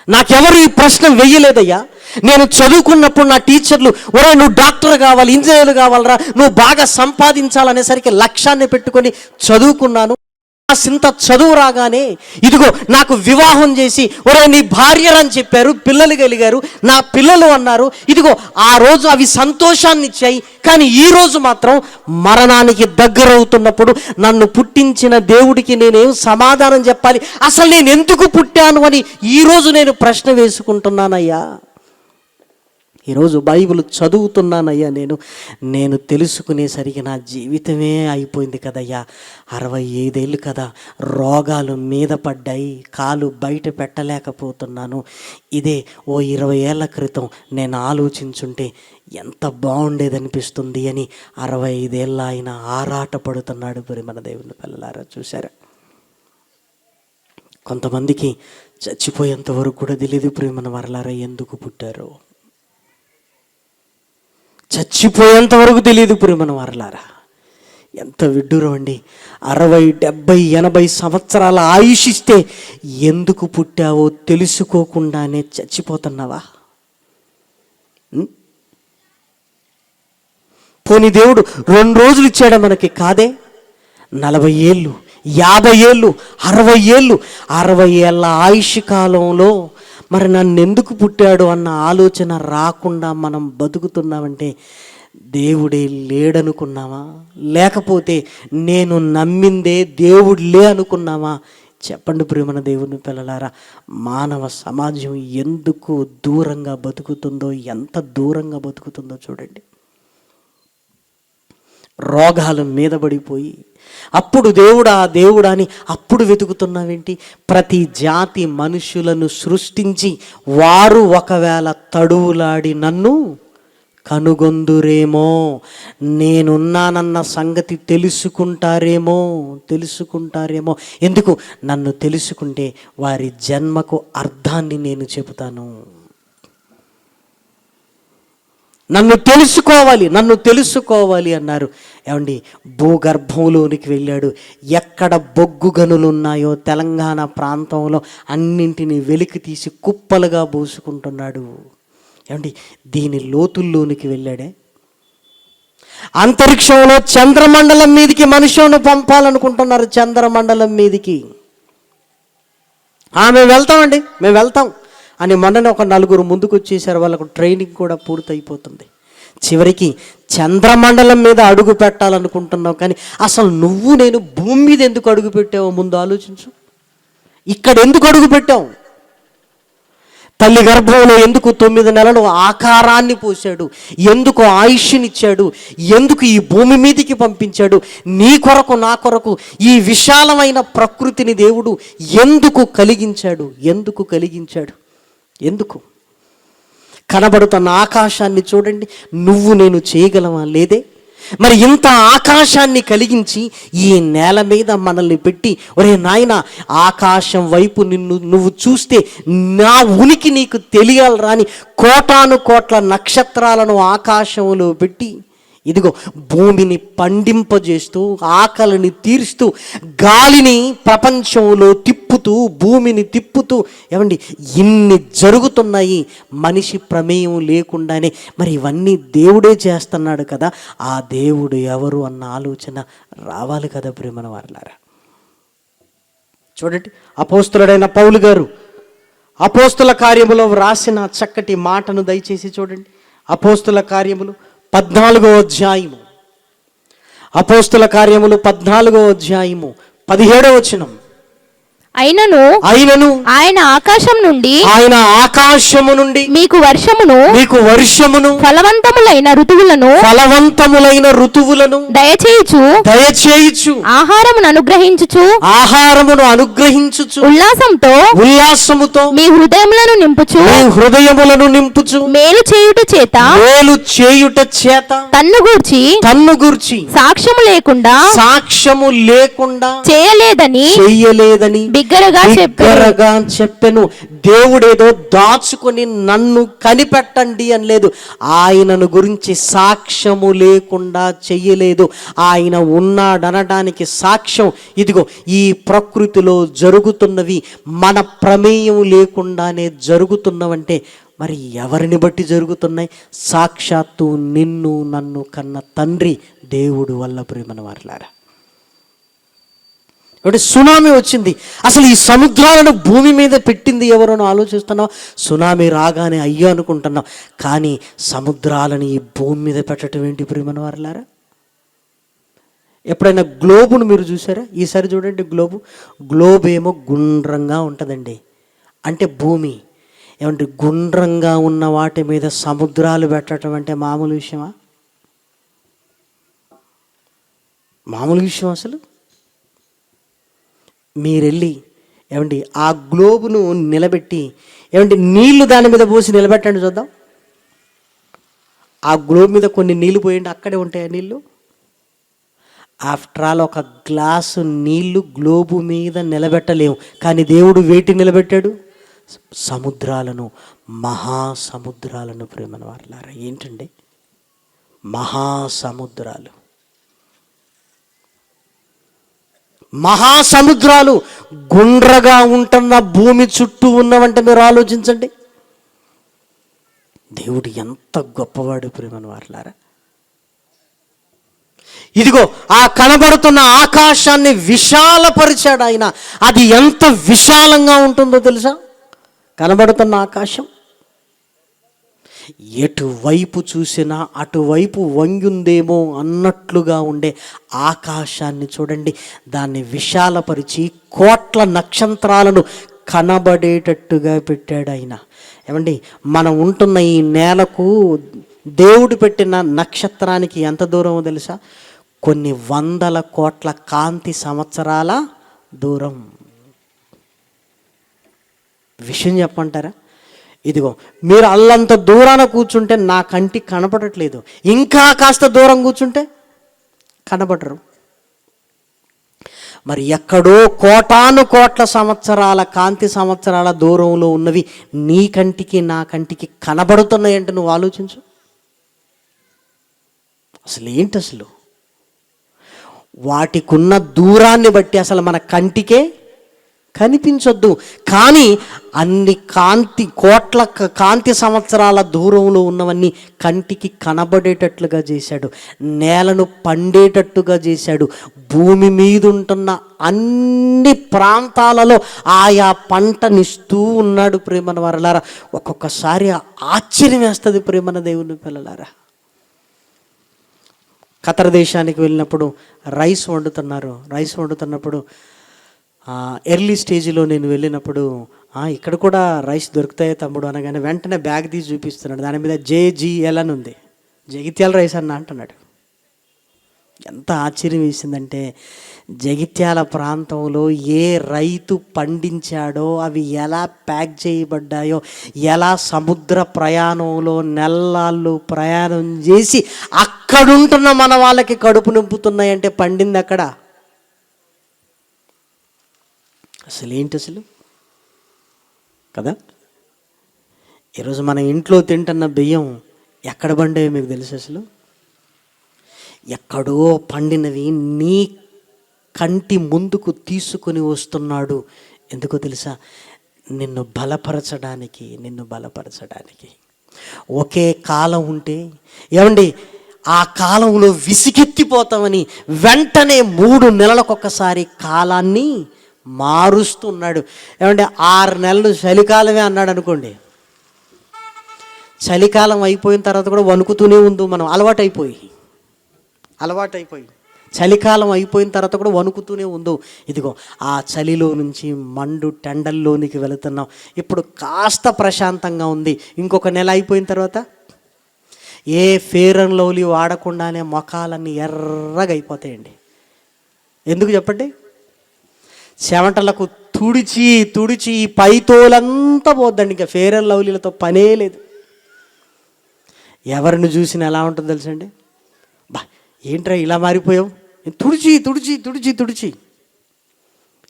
నాకెవరు ఈ ప్రశ్న వెయ్యలేదయ్యా. నేను చదువుకున్నప్పుడు నా టీచర్లు, ఒరే నువ్వు డాక్టర్ కావాలి, ఇంజనీర్ కావాలరా, నువ్వు బాగా సంపాదించాలనేసరికి లక్ష్యాన్ని పెట్టుకొని చదువుకున్నాను. ఇంత చదువు రాగానే ఇదిగో నాకు వివాహం చేసి, ఒరే నీ భార్యరని చెప్పారు, పిల్లలు కలిగారు, నా పిల్లలు అన్నారు. ఇదిగో ఆ రోజు అవి సంతోషాన్ని ఇచ్చాయి. కానీ ఈరోజు మాత్రం మరణానికి దగ్గర అవుతున్నప్పుడు నన్ను పుట్టించిన దేవుడికి నేనేం సమాధానం చెప్పాలి, అసలు నేను ఎందుకు పుట్టాను అని ఈరోజు నేను ప్రశ్న వేసుకుంటున్నానయ్యా. ఈరోజు బైబిల్ చదువుతున్నానయ్యా. నేను తెలుసుకునేసరికి నా జీవితమే అయిపోయింది కదయ్యా. 65 ఏళ్ళు కదా, రోగాలు మీద పడ్డాయి, కాలు బయట పెట్టలేకపోతున్నాను. ఇదే ఓ 20 ఏళ్ల క్రితం నేను ఆలోచించుంటే ఎంత బాగుండేదనిపిస్తుంది అని 65 ఏళ్ళ ఆయన ఆరాట పడుతున్నాడు. మన దేవుని పిల్లలారా, చూసారా? కొంతమందికి చచ్చిపోయేంత వరకు కూడా తెలియదు ప్రియమైన వారలారా ఎందుకు పుట్టారో. చచ్చిపోయేంత వరకు తెలియదు ప్రియమైన వారలారా. ఎంత విడ్డూరం అండి. 60, 70, 80 సంవత్సరాల ఆయుష్ ఇస్తే ఎందుకు పుట్టావో తెలుసుకోకుండానే చచ్చిపోతున్నావా? పోనీ దేవుడు 2 రోజులు ఇచ్చాడా మనకి? కాదే, 40 ఏళ్ళు, 50 ఏళ్ళు, 60 ఏళ్ళు, 60 ఏళ్ళ ఆయుష్ కాలంలో మరి నన్ను ఎందుకు పుట్టాడు అన్న ఆలోచన రాకుండా మనం బతుకుతున్నామంటే దేవుడే లేడనుకున్నావా? లేకపోతే నేను నమ్మిందే దేవుడులే అనుకున్నావా? చెప్పండి ప్రియమైన దేవుని పిల్లలారా, మానవ సమాజం ఎందుకు దూరంగా బతుకుతుందో, ఎంత దూరంగా బతుకుతుందో చూడండి. రోగాలు మీద పడిపోయి అప్పుడు దేవుడా దేవుడా అని అప్పుడు వెతుకుతున్నావేంటి? ప్రతి జాతి మనుషులను సృష్టించి వారు ఒకవేళ తడువులాడి నన్ను కనుగొందురేమో, నేనున్నానన్న సంగతి తెలుసుకుంటారేమో. ఎందుకు? నన్ను తెలుసుకుంటే వారి జన్మకు అర్థాన్ని నేను చెబుతాను. నన్ను తెలుసుకోవాలి అన్నారు. ఏమండి, భూగర్భంలోనికి వెళ్ళాడు. ఎక్కడ బొగ్గు గనులు ఉన్నాయో తెలంగాణ ప్రాంతంలో అన్నింటినీ వెలికి తీసి కుప్పలుగా పోసుకుంటున్నాడు. ఏమండి, దీని లోతుల్లోనికి వెళ్ళాడే. అంతరిక్షంలో చంద్రమండలం మీదకి మనుషులను పంపాలనుకుంటున్నారు. చంద్రమండలం మీదకి మేము వెళ్తాం అని మొన్ననే ఒక 4 ముందుకు వచ్చేసారు. వాళ్ళకు ట్రైనింగ్ కూడా పూర్తయిపోతుంది. చివరికి చంద్రమండలం మీద అడుగు పెట్టాలనుకుంటున్నావు, కానీ అసలు నువ్వు నేను భూమి మీద ఎందుకు అడుగు పెట్టావో ముందు ఆలోచించు. ఇక్కడ ఎందుకు అడుగు పెట్టావు? తల్లి గర్భంలో ఎందుకు 9 నెలలు ఆకారాన్ని పోశాడు? ఎందుకు ఆయుష్నిచ్చాడు? ఎందుకు ఈ భూమి మీదికి పంపించాడు? నీ కొరకు నా కొరకు ఈ విశాలమైన ప్రకృతిని దేవుడు ఎందుకు కలిగించాడు? ఎందుకు? కనబడుతున్న ఆకాశాన్ని చూడండి. నువ్వు నేను చేయగలమా? లేదే. మరి ఇంత ఆకాశాన్ని కలిగించి ఈ నేల మీద మనల్ని పెట్టి, ఒరే నాయన, ఆకాశం వైపు నువ్వు చూస్తే నా ఉనికి నీకు తెలియాలరా అని కోటాను కోట్ల నక్షత్రాలను ఆకాశంలో పెట్టి, ఇదిగో భూమిని పండింపజేస్తూ, ఆకలిని తీరుస్తూ, గాలిని ప్రపంచంలో తిప్పుతూ, భూమిని తిప్పుతూ, ఏమండి ఇన్ని జరుగుతున్నాయి మనిషి ప్రమేయం లేకుండానే. మరి ఇవన్నీ దేవుడే చేస్తున్నాడు కదా. ఆ దేవుడు ఎవరు అన్న ఆలోచన రావాలి కదా ప్రియమైన వారలారా. చూడండి, అపోస్తలుడైన పౌలు గారు అపోస్తల కార్యములో వ్రాసిన చక్కటి మాటను దయచేసి చూడండి. అపోస్తల కార్యములు 14వ అధ్యాయము, అపోస్తల కార్యములు 14వ అధ్యాయము 17వ వచనం. అయినను ఆయన ఆకాశము నుండి మీకు వర్షమును ఫలవంతములైన ఋతువులను దయచేయుచు ఆహారమును అనుగ్రహించుచు ఉల్లాసముతో మీ హృదయములను నింపుచు మేలు చేయుట చేత తన్ను గూర్చి సాక్ష్యము లేకుండా చేయలేదని బిగ్గరగా చెప్పెను. దేవుడేదో దాచుకొని నన్ను కనిపెట్టండి అని లేదు. ఆయనను గురించి సాక్ష్యము లేకుండా చెయ్యలేదు. ఆయన ఉన్నాడనడానికి సాక్ష్యం ఇదిగో ఈ ప్రకృతిలో జరుగుతున్నవి మన ప్రమేయం లేకుండానే జరుగుతున్నవంటే మరి ఎవరిని బట్టి జరుగుతున్నాయి? సాక్షాత్తు నిన్ను నన్ను కన్న తండ్రి దేవుడు వల్ల ప్రియమైన వారలారా. అంటే సునామీ వచ్చింది. అసలు ఈ సముద్రాలను భూమి మీద పెట్టింది ఎవరో ఆలోచిస్తున్నావు. సునామీ రాగానే అయ్యో అనుకుంటున్నావు, కానీ సముద్రాలను ఈ భూమి మీద పెట్టడం ఏంటి ప్రియమైన వారలారా? ఎప్పుడైనా గ్లోబును మీరు చూసారా? ఈసారి చూడండి, గ్లోబ్ ఏమో గుండ్రంగా ఉంటుందండి. అంటే భూమి ఏమంటే గుండ్రంగా ఉన్న వాటి మీద సముద్రాలు పెట్టడం అంటే మామూలు విషయమా? అసలు మీరెళ్ళి ఏమండి ఆ గ్లోబును నిలబెట్టి ఏమంటే నీళ్లు దాని మీద పోసి నిలబెట్టండి చూద్దాం. ఆ గ్లోబ్ మీద కొన్ని నీళ్లు పోయండి, అక్కడే ఉంటాయి ఆ నీళ్లు. ఆఫ్టర్ ఆల్ ఒక గ్లాసు నీళ్లు గ్లోబు మీద నిలబెట్టలేము, కానీ దేవుడు వేటి నిలబెట్టాడు? సముద్రాలను, మహాసముద్రాలను. ప్రేమన వారలారా, ఏంటండి మహాసముద్రాలు గుండ్రగా ఉంటున్న భూమి చుట్టూ ఉన్నవంటే మీరు ఆలోచించండి. దేవుడు ఎంత గొప్పవాడు ప్రేమన వారలారా. ఇదిగో ఆ కనబడుతున్న ఆకాశాన్ని విశాలపరిచాడు ఆయన. అది ఎంత విశాలంగా ఉంటుందో తెలుసా? కనబడుతున్న ఆకాశం ఎటువైపు చూసినా అటువైపు వంగుందేమో అన్నట్లుగా ఉండే ఆకాశాన్ని చూడండి. దాన్ని విశాలపరిచి కోట్ల నక్షత్రాలను కనబడేటట్టుగా పెట్టాడు ఆయన. ఏమండి, మనం ఉంటున్న ఈ నేలకు దేవుడు పెట్టిన నక్షత్రానికి ఎంత దూరమో తెలుసా? కొన్ని వందల కోట్ల కాంతి సంవత్సరాల దూరం. విషయం చెప్పమంటారా? ఇదిగో మీరు అల్లంత దూరాన కూర్చుంటే నా కంటికి కనపడట్లేదు, ఇంకా కాస్త దూరం కూర్చుంటే కనబడరు. మరి ఎక్కడో కోటాను కోట్ల సంవత్సరాల కాంతి సంవత్సరాల దూరంలో ఉన్నవి నీ కంటికి నా కంటికి కనబడుతున్నాయంటే నువ్వు ఆలోచించు. అసలు ఏంటి అసలు వాటికున్న దూరాన్ని బట్టి అసలు మన కంటికే కనిపించొద్దు, కానీ అన్ని కోట్ల కాంతి సంవత్సరాల దూరంలో ఉన్నవన్నీ కంటికి కనబడేటట్లుగా చేశాడు, నేలను పండేటట్టుగా చేశాడు. భూమి మీద ఉంటున్న అన్ని ప్రాంతాలలో ఆయా పంటనిస్తూ ఉన్నాడు. ప్రేమన వరలారా, ఒక్కొక్కసారి ఆశ్చర్యం వేస్తుంది ప్రేమన దేవుని పిల్లలారా. ఖతర్ దేశానికి వెళ్ళినప్పుడు రైస్ వండుతున్నప్పుడు ఎర్లీ స్టేజ్లో నేను వెళ్ళినప్పుడు ఇక్కడ కూడా రైస్ దొరుకుతాయి తమ్ముడు అనగానే వెంటనే బ్యాగ్ తీసి చూపిస్తున్నాడు. దాని మీద JGL అని ఉంది. జగిత్యాల రైస్ అన్న అంటున్నాడు. ఎంత ఆశ్చర్యం వేసిందంటే, జగిత్యాల ప్రాంతంలో ఏ రైతు పండించాడో, అవి ఎలా ప్యాక్ చేయబడ్డాయో, ఎలా సముద్ర ప్రయాణంలో నెలలు ప్రయాణం చేసి అక్కడుంటున్న మన వాళ్ళకి కడుపు నింపుతున్నాయంటే పండింది అక్కడ. అసలు ఏంటి అసలు కదా? ఈరోజు మన ఇంట్లో తింటున్న బియ్యం ఎక్కడ పండాయో మీకు తెలుసు? అసలు ఎక్కడో పండినవి నీ కంటి ముందుకు తీసుకొని వస్తున్నాడు. ఎందుకో తెలుసా? నిన్ను బలపరచడానికి. ఒకే కాలం ఉంటే ఏమండి, ఆ కాలంలో విసిగెత్తిపోతామని వెంటనే 3 నెలలకొకసారి కాలాన్ని మారుస్తున్నాడు. ఏమంటే 6 నెలలు చలికాలమే అన్నాడు అనుకోండి, చలికాలం అయిపోయిన తర్వాత కూడా వణుకుతూనే ఉందో మనం అలవాటైపోయి చలికాలం అయిపోయిన తర్వాత కూడా వణుకుతూనే ఉందో. ఇదిగో ఆ చలిలో నుంచి మండు టెండల్లోనికి వెళుతున్నాం. ఇప్పుడు కాస్త ప్రశాంతంగా ఉంది. ఇంకొక నెల అయిపోయిన తర్వాత ఏ ఫేర్ అండ్ లవ్లీ వాడకుండానే మొఖాలన్నీ ఎర్రగా అయిపోతాయండి. ఎందుకు చెప్పండి? చెమటలకు తుడిచి పైతోలంతా పోద్దండి. ఇంకా ఫేర్ అండ్ లవ్లీలతో పనే లేదు. ఎవరిని చూసినా ఎలా ఉంటుందో తెలుసండి, బా ఏంట్రా ఇలా మారిపోయావు, తుడిచి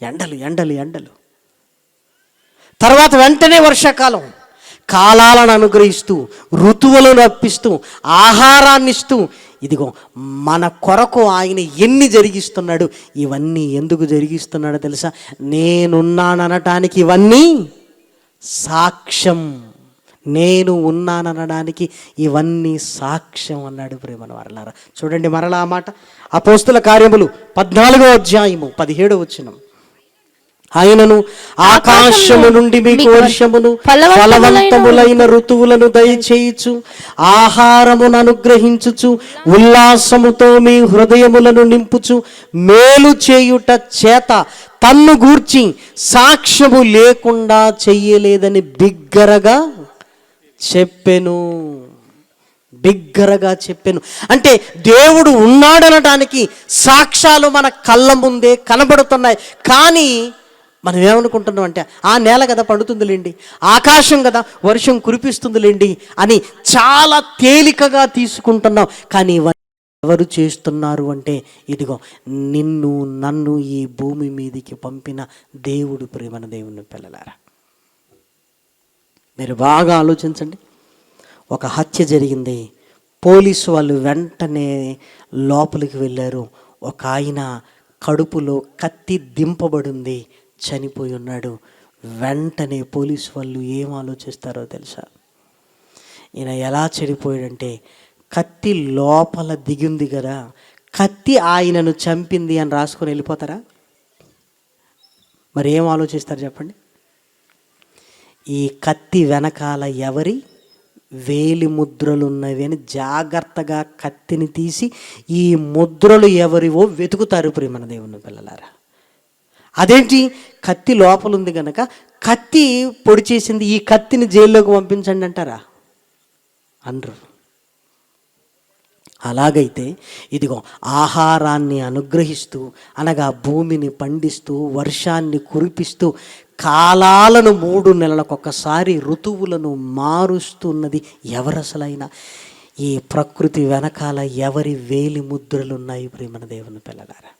ఎండలు. తర్వాత వెంటనే వర్షాకాలం. కాలాలను అనుగ్రహిస్తూ, ఋతువులను రప్పిస్తూ, ఆహారాన్ని ఇస్తూ, ఇదిగో మన కొరకు ఆయన ఎన్ని జరిగిస్తున్నాడు. ఇవన్నీ ఎందుకు జరిగిస్తున్నాడో తెలుసా? నేనున్నాననటానికి ఇవన్నీ సాక్ష్యం. నేను ఉన్నాననడానికి ఇవన్నీ సాక్ష్యం అన్నాడు. ప్రేమను వరలారా, చూడండి మరలా ఆ మాట. అపోస్తుల కార్యములు 14వ అధ్యాయము 17వ వచనం. ఆయనను ఆకాశము నుండి మీకు వర్షమును ఫలవంతములైన ఋతువులను దయచేయుచు, ఆహారమును అనుగ్రహించుచు, ఉల్లాసముతో మీ హృదయములను నింపుచు, మేలు చేయుట చేత తన్ను గూర్చి సాక్ష్యము లేకుండా చెయ్యలేదని బిగ్గరగా చెప్పెను. అంటే దేవుడు ఉన్నాడనడానికి సాక్ష్యాలు మన కళ్ళ ముందే కనబడుతున్నాయి. కానీ మనం ఏమనుకుంటున్నాం అంటే, ఆ నేల కదా పండుతుందిలేండి, ఆకాశం కదా వర్షం కురిపిస్తుందిలేండి అని చాలా తేలికగా తీసుకుంటున్నాం. కానీ ఎవరు చేస్తున్నారు అంటే, ఇదిగో నిన్ను నన్ను ఈ భూమి మీదికి పంపిన దేవుడు. ప్రేమన దేవుని పిల్లలారా, మీరు బాగా ఆలోచించండి. ఒక హత్య జరిగింది. పోలీసు వాళ్ళు వెంటనే లోపలికి వెళ్ళారు. ఒక ఆయన కడుపులో కత్తి దింపబడింది, చనిపోయి ఉన్నాడు. వెంటనే పోలీసు వాళ్ళు ఏం ఆలోచిస్తారో తెలుసా? ఈయన ఎలా చనిపోయాడంటే, కత్తి లోపల దిగింది కదా, కత్తి ఆయనను చంపింది అని రాసుకొని వెళ్ళిపోతారా? మరి ఏం ఆలోచిస్తారు చెప్పండి? ఈ కత్తి వెనకాల ఎవరి వేలి ముద్రలు ఉన్నవి అని జాగ్రత్తగా కత్తిని తీసి ఈ ముద్రలు ఎవరివో వెతుకుతారు. ప్రియమైన దేవుని పిల్లలారా, అదేంటి, కత్తి లోపల ఉంది కనుక కత్తి పొడి చేసింది, ఈ కత్తిని జైల్లోకి పంపించండి అంటారా? అనరు. అలాగైతే ఇదిగో ఆహారాన్ని అనుగ్రహిస్తూ, అనగా భూమిని పండిస్తూ, వర్షాన్ని కురిపిస్తూ, కాలాలను 3 నెలలకొకసారి ఋతువులను మారుస్తున్నది ఎవరసలైనా? ఈ ప్రకృతి వెనకాల ఎవరి వేలి ముద్రలున్నాయి ప్రియమైన దేవుని పిల్లలారా?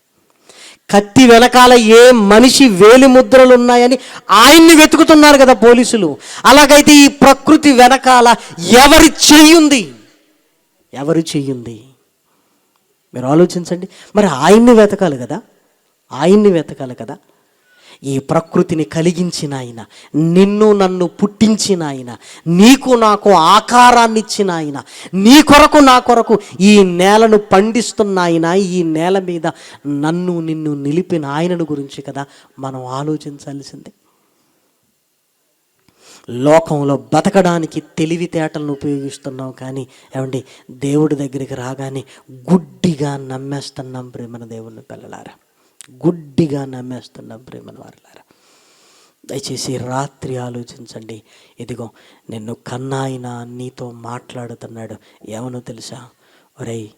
కత్తి వెనకాల ఏ మనిషి వేలి ముద్రలు ఉన్నాయని ఆయన్ని వెతుకుతున్నారు కదా పోలీసులు. అలాగైతే ఈ ప్రకృతి వెనకాల ఎవరి చెయ్యుంది? ఎవరు చెయ్యుంది? మీరు ఆలోచించండి. మరి ఆయన్ని వెతకాలి కదా, ఆయన్ని వెతకాలి కదా. ఈ ప్రకృతిని కలిగించిన ఆయన, నిన్ను నన్ను పుట్టించిన ఆయన, నీకు నాకు ఆకారాన్ని ఇచ్చిన ఆయన, నీ కొరకు నా కొరకు ఈ నేలను పండిస్తున్న ఆయన, ఈ నేల మీద నన్ను నిన్ను నిలిపిన ఆయనను గురించి కదా మనం ఆలోచించాల్సిందే. లోకంలో బతకడానికి తెలివితేటలను ఉపయోగిస్తున్నాం, కానీ ఏమండి దేవుడి దగ్గరికి రాగానే గుడ్డిగా నమ్మేస్తున్నాం ప్రేమన దేవుని పిల్లలారా, గుడ్డిగా నమ్మేస్తున్నాం ప్రేమన వారులారా. దయచేసి రాత్రి ఆలోచించండి. ఇదిగో నిన్ను కన్నాయినా నీతో మాట్లాడుతున్నాడు. ఏమనో తెలుసా? ఒరేయ్,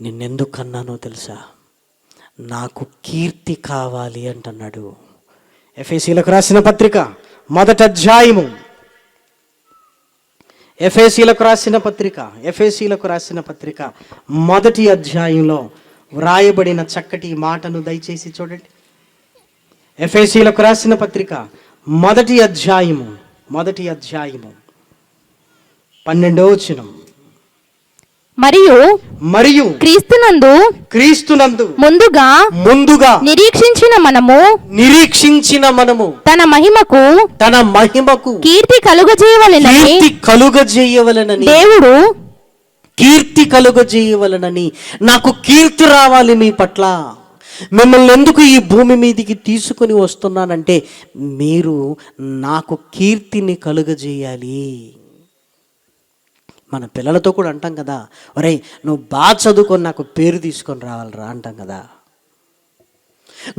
నిన్నెందుకు కన్నానో తెలుసా? నాకు కీర్తి కావాలి అంటున్నాడు. ఎఫెసీలకు రాసిన పత్రిక 1వ అధ్యాయము, ఎఫెసీలకు రాసిన పత్రిక 1వ అధ్యాయంలో వ్రాయబడిన చక్కటి మాటను దయచేసి చూడండి. ఎఫెసీలకు రాసిన పత్రిక 1వ అధ్యాయము 12వ వచనం. మరియు క్రీస్తునందు ముందుగా నిరీక్షించిన మనము తన మహిమకు కీర్తి కలుగజేయవలెనని నాకు కీర్తి రావాలి మీ పట్ల. మిమ్మల్ని ఎందుకు ఈ భూమి మీదికి తీసుకొని వస్తున్నానంటే మీరు నాకు కీర్తిని కలుగజేయాలి. మన పిల్లలతో కూడా అంటాం కదా, ఒరేయ్ నువ్వు బాగా చదువుకొని నాకు పేరు తీసుకొని రావాలిరా అంటాం కదా.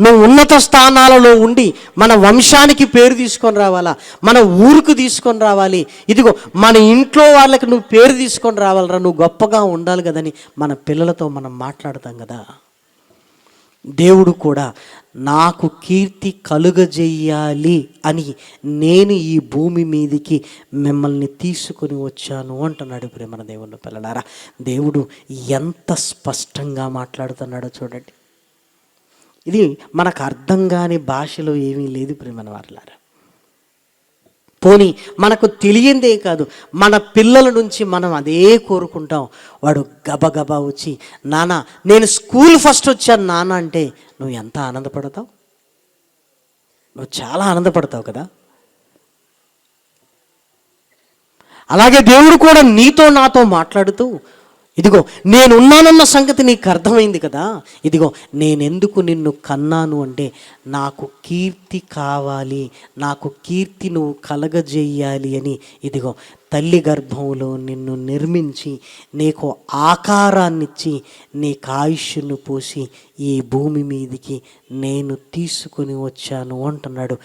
నువ్వు ఉన్నత స్థానాలలో ఉండి మన వంశానికి పేరు తీసుకొని రావాలా, మన ఊరుకు తీసుకొని రావాలి, ఇదిగో మన ఇంట్లో వాళ్ళకి నువ్వు పేరు తీసుకొని రావాలరా, నువ్వు గొప్పగా ఉండాలి కదని మన పిల్లలతో మనం మాట్లాడతాం కదా. దేవుడు కూడా నాకు కీర్తి కలుగజేయాలి అని నేను ఈ భూమి మీదికి మిమ్మల్ని తీసుకొని వచ్చాను అంటున్నాడు ప్రేమన దేవుని పిల్లలారా. దేవుడు ఎంత స్పష్టంగా మాట్లాడుతున్నాడో చూడండి. ఇది మనకు అర్థం కాని భాషలో ఏమీ లేదు ప్రేమన వారులారా. పోనీ మనకు తెలియందే కాదు, మన పిల్లల నుంచి మనం అదే కోరుకుంటాం. వాడు గబగబా వచ్చి నాన్న నేను స్కూల్ ఫస్ట్ వచ్చాను నాన్న అంటే నువ్వు ఎంత ఆనందపడతావు? నువ్వు చాలా ఆనందపడతావు కదా. అలాగే దేవుడు కూడా నీతో నాతో మాట్లాడుతూ, ఇదిగో నేనున్నానన్న సంగతి నీకు అర్థమైంది కదా, ఇదిగో నేనెందుకు నిన్ను కన్నాను అంటే నాకు కీర్తి కావాలి, నాకు కీర్తి నువ్వు కలగజేయాలి అని ఇదిగో తల్లి గర్భంలో నిన్ను నిర్మించి నీకు ఆకారాన్నిచ్చి నీకు ఆయుష్ను పోసి ఈ భూమి మీదికి నేను తీసుకొని వచ్చాను అంటున్నాడు.